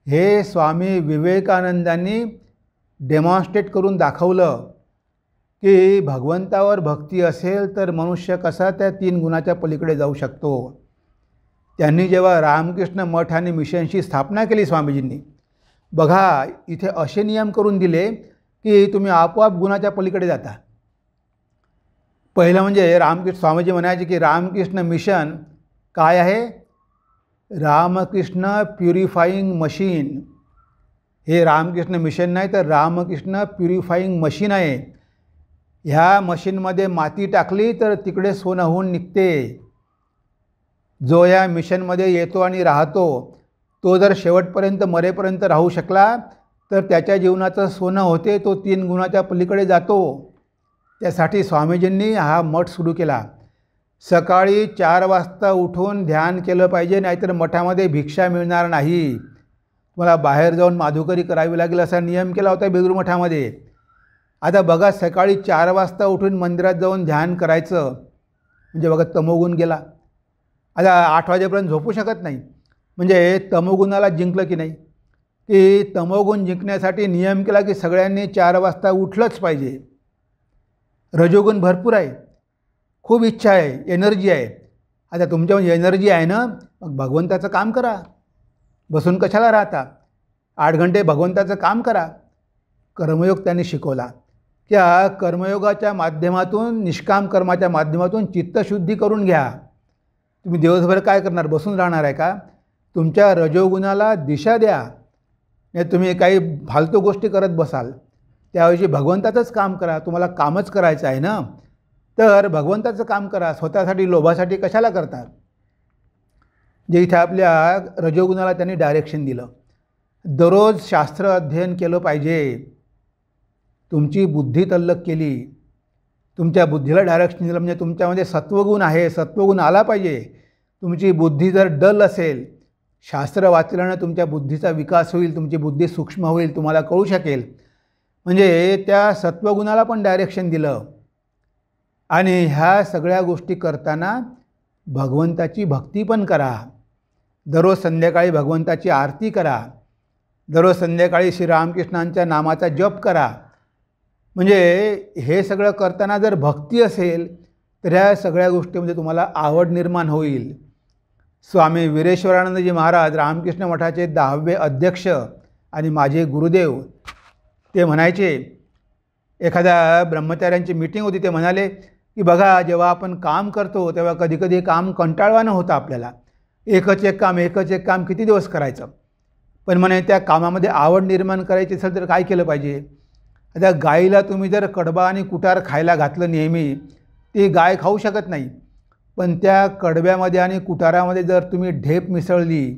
हे स्वामी विवेकानंदांनी डेमॉन्स्ट्रेट करून दाखवलं की भगवंतावर भक्ती असेल तर मनुष्य कसा त्या 3 गुणाच्या पलीकडे जाऊ शकतो. त्यांनी जेव्हा रामकृष्ण मठ आणि मिशनची स्थापना केली स्वामीजींनी, बघा इथे असे नियम करून दिले की तुम्ही आपोआप गुणाच्या पलीकडे जाता. पहिलं म्हणजे रामकृष्ण स्वामीजी म्हणायचे की रामकृष्ण मिशन काय आहे? Ramakrishna purifying machine. हे रामकृष्ण मिशन नाही तर रामकृष्ण प्युरिफाईंग मशीन आहे. ह्या मशीनमध्ये माती टाकली तर तिकडे सोनं होऊन निघते. जो या मिशनमध्ये येतो आणि राहतो तो जर शेवटपर्यंत मरेपर्यंत राहू शकला तर त्याच्या जीवनाचं सोनं होते. तो 3 गुणाच्या पलीकडे जातो. त्यासाठी स्वामीजींनी हा मठ सुरू केला. सकाळी 4 वाजता उठून ध्यान केलं पाहिजे, नाहीतर मठामध्ये भिक्षा मिळणार नाही. तुम्हाला बाहेर जाऊन माधुकरी करावी लागेल असा नियम केला होता बेलूर मठामध्ये. आता बघा सकाळी 4 वाजता उठून मंदिरात जाऊन ध्यान करायचं म्हणजे बघा तमोगुण गेला. आता 8 वाजेपर्यंत झोपू शकत नाही म्हणजे तमोगुणाला जिंकलं की नाही. की तमोगुण जिंकण्यासाठी नियम केला की सगळ्यांनी 4 वाजता उठलंच पाहिजे. रजोगुण भरपूर आहे, खूप इच्छा आहे, एनर्जी आहे. आता तुमच्यामध्ये एनर्जी आहे ना, मग भगवंताचं काम करा. बसून कशाला राहता? 8 घंटे भगवंताचं काम करा. कर्मयोग त्यांनी शिकवला. त्या कर्मयोगाच्या माध्यमातून, निष्काम कर्माच्या माध्यमातून चित्तशुद्धी करून घ्या. तुम्ही दिवसभर काय करणार? बसून राहणार आहे का? तुमच्या रजोगुणाला दिशा द्या. नाही तुम्ही काही फालतू गोष्टी करत बसाल. त्याऐवजी भगवंताचंच काम करा. तुम्हाला कामच करायचं आहे ना, तर भगवंताचं काम करा. स्वतःसाठी लोभासाठी कशाला करतात? जे इथे आपल्या रजोगुणाला त्यांनी डायरेक्शन दिलं. दररोज शास्त्र अध्ययन केलं पाहिजे. तुमची बुद्धी तल्लक केली, तुमच्या बुद्धीला डायरेक्शन दिलं म्हणजे तुमच्यामध्ये सत्वगुण आहे, सत्वगुण आला पाहिजे. तुमची बुद्धी जर डल असेल, शास्त्र वाचल्यानं तुमच्या बुद्धीचा विकास होईल, तुमची बुद्धी सूक्ष्म होईल, तुम्हाला कळू शकेल. म्हणजे त्या सत्वगुणाला पण डायरेक्शन दिलं. आणि ह्या सगळ्या गोष्टी करताना भगवंताची भक्ती पण करा. दररोज संध्याकाळी भगवंताची आरती करा. दररोज संध्याकाळी श्रीरामकृष्णांच्या नामाचा जप करा. म्हणजे हे सगळं करताना जर भक्ती असेल तर ह्या सगळ्या गोष्टीमध्ये तुम्हाला आवड निर्माण होईल. स्वामी वीरेश्वरानंदजी महाराज रामकृष्ण मठाचे 10वे अध्यक्ष आणि माझे गुरुदेव, ते म्हणायचे, एखाद्या ब्रह्मचार्यांची मीटिंग होती, ते म्हणाले की बघा जेव्हा आपण काम करतो तेव्हा कधीकधी काम कंटाळवाणं होतं आपल्याला. एकच एक काम किती दिवस करायचं. पण म्हणे त्या कामामध्ये आवड निर्माण करायची असेल तर काय केलं पाहिजे? आता गाईला तुम्ही जर कडबा आणि कुटार खायला घातलं नेहमी, ती गाय खाऊ शकत नाही. पण त्या कडब्यामध्ये आणि कुटारामध्ये जर तुम्ही ढेप मिसळली,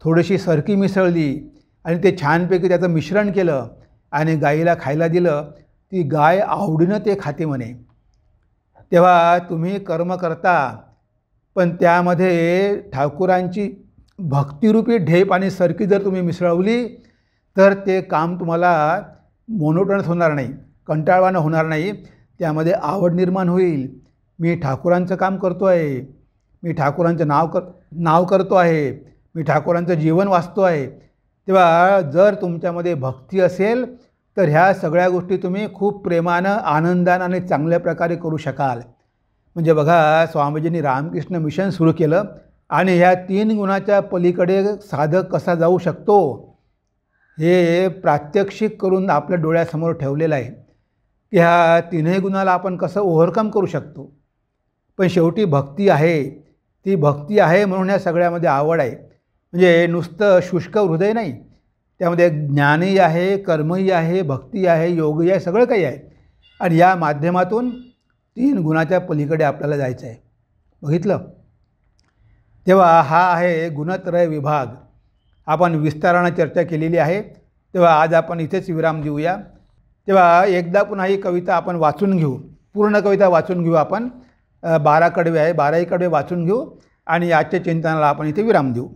थोडीशी सरकी मिसळली आणि ते छानपैकी त्याचं मिश्रण केलं आणि गाईला खायला दिलं, ती गाय आवडीनं ते खाते म्हणे. तेव्हा तुम्ही कर्म करता, पण त्यामध्ये ठाकूरांची भक्तिरूपी ढेप आणि सरकी जर तुम्ही मिसळवली तर ते काम तुम्हाला मोनोटोनस होणार नाही, कंटाळवाणं होणार नाही. त्यामध्ये आवड निर्माण होईल. मी ठाकूरांचं काम करतो आहे, मी ठाकूरांचं नाव करतो आहे, मी ठाकूरांचं जीवन वाचतो आहे. तेव्हा जर तुमच्यामध्ये भक्ती असेल तर ह्या सगळ्या गोष्टी तुम्ही खूप प्रेमानं, आनंदानं आणि चांगल्या प्रकारे करू शकाल. म्हणजे बघा स्वामीजींनी रामकृष्ण मिशन सुरू केलं आणि ह्या 3 गुणाच्या पलीकडे साधक कसा जाऊ शकतो हे प्रात्यक्षिक करून आपल्या डोळ्यासमोर ठेवलेलं आहे की ह्या 3ही गुणाला आपण कसं ओव्हरकम करू शकतो. पण शेवटी भक्ती आहे. ती भक्ती आहे म्हणून या सगळ्यामध्ये आवड आहे. म्हणजे नुसतं शुष्क हृदय नाही, त्यामध्ये ज्ञानही आहे, कर्मही आहे, भक्ती आहे, योगही आहे, सगळं काही आहे. आणि या माध्यमातून 3 गुणाच्या पलीकडे आपल्याला जायचं आहे. बघितलं? तेव्हा हा आहे गुणत्रय विभाग. आपण विस्तारानं चर्चा केलेली आहे. तेव्हा आज आपण इथेच विराम देऊया. तेव्हा एकदा पुन्हा ही कविता आपण वाचून घेऊ, पूर्ण कविता वाचून घेऊ. आपण 12 कडवे आहे, 12ही कडवे वाचून घेऊ आणि आजच्या चिंतनाला आपण इथे विराम देऊ.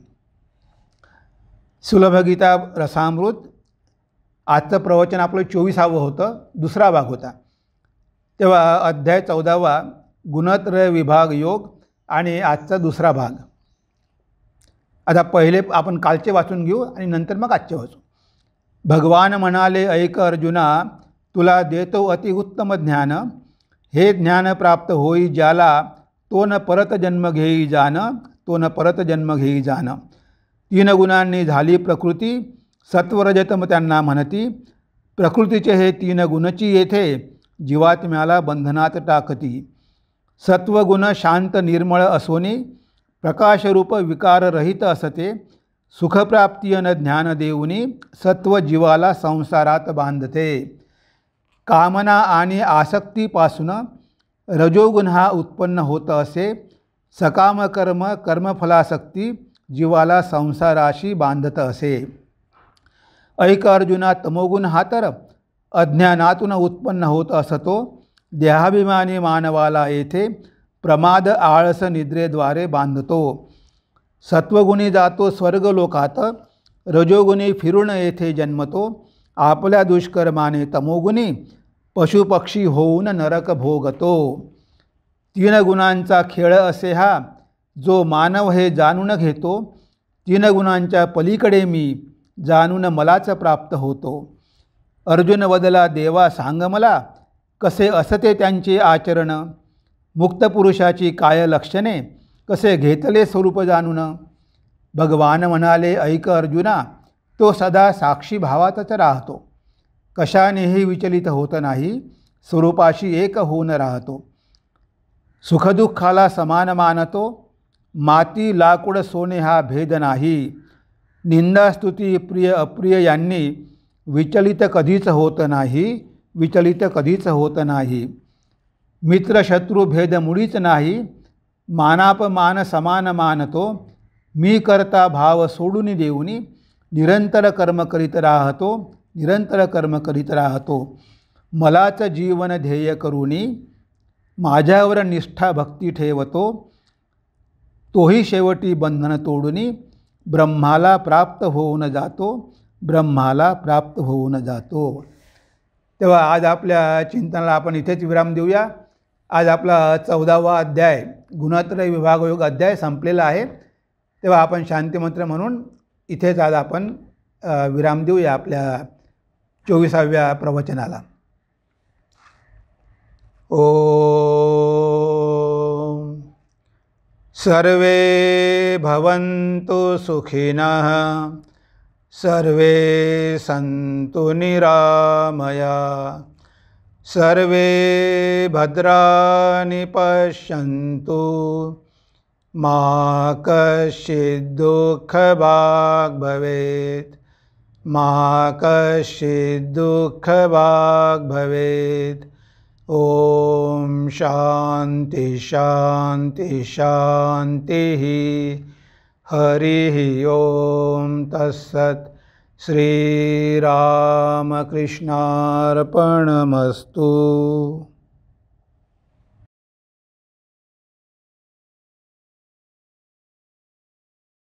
सुलभगीता रसामृत. आजचं प्रवचन आपलं 24वावं होतं, दुसरा भाग होता. तेव्हा अध्याय 14वा गुणत्रय विभाग योग आणि आजचा दुसरा भाग. आता पहिले आपण कालचे वाचून घेऊ आणि नंतर मग आजचे वाचू. भगवान म्हणाले, ऐक अर्जुना, तुला देतो अतिउत्तम ज्ञान. हे ज्ञान प्राप्त होई ज्याला, तो न परत जन्म घेई जान, तो न परत जन्म घेई जान. 3 गुणांनी झाली प्रकृती, सत्वरजतम त्यांना म्हणती. प्रकृतीचे हे 3 गुणची येथे, जीवात्म्याला बंधनात टाकती. सत्वगुण शांत निर्मळ असोनी, प्रकाशरूप विकाररहित असते. सुखप्राप्तीयन ज्ञान देऊनी, सत्व जीवाला संसारात बांधते. कामना आणि आसक्तीपासून रजोगुण हा उत्पन्न होत असे. सकाम कर्म, कर्मफलासक्ती जीवाला संसाराशी बांधत असे. ऐक अर्जुना, तमोगुण हा तर अज्ञानातून उत्पन्न होत असतो. देहाभिमानी मानवाला येथे प्रमाद आळस निद्रेद्वारे बांधतो. सत्वगुणी जातो स्वर्गलोकात, रजोगुणी फिरून येथे जन्मतो. आपल्या दुष्कर्माने तमोगुणी पशुपक्षी होऊन नरक भोगतो. 3 गुणांचा खेळ असे हा, जो मानव हे जाणून घेतो. 3 गुणांच्या पलीकडे मी, जाणून मलाच प्राप्त होतो. अर्जुन वदला, देवा सांग मला, कसे असते त्यांचे आचरण. मुक्त पुरुषाची काय लक्षणे, कसे घेतले स्वरूप जाणून. भगवान म्हणाले, ऐक अर्जुना, तो सदा साक्षी भावातच राहतो. कशानेही विचलित होत नाही, स्वरूपाशी एक होऊन राहतो. सुखदुःखाला समान मानतो. माती लाकूड सोने हा भेद नाही. निंदास्तुती प्रिय अप्रिय यांनी विचलित कधीच होत नाही, विचलित कधीच होत नाही. मित्र शत्रू भेद मुळीच नाही. मानापमान समान मानतो. मी करता भाव सोडून देऊनी, निरंतर कर्म करीत राहतो, निरंतर कर्म करीत राहतो. मलाच जीवन ध्येय करूनी, माझ्यावर निष्ठा भक्ती ठेवतो. तोही शेवटी बंधन तोडूनी, ब्रह्माला प्राप्त होऊन जातो, ब्रह्माला प्राप्त होऊन जातो. तेव्हा आज आपल्या चिंतनाला आपण इथेच विराम देऊया. आज आपला 14वा अध्याय गुणत्रय विभाग योग अध्याय संपलेला आहे. तेव्हा आपण शांतिमंत्र म्हणून इथेच आज आपण विराम देऊया आपल्या 24व्या प्रवचनाला. ओम सर्वे भवन्तु सुखिनः, सर्वे सन्तु निरामया, सर्वे भद्राणि पश्यन्तु, मा कश्चित् दुःखभाग् भवेत्, मा कश्चित् दुःखभाग् भवेत्. ओम शांति शांति शांति. हरि ओम तत्सत्. श्रीरामकृष्णार्पणमस्तु.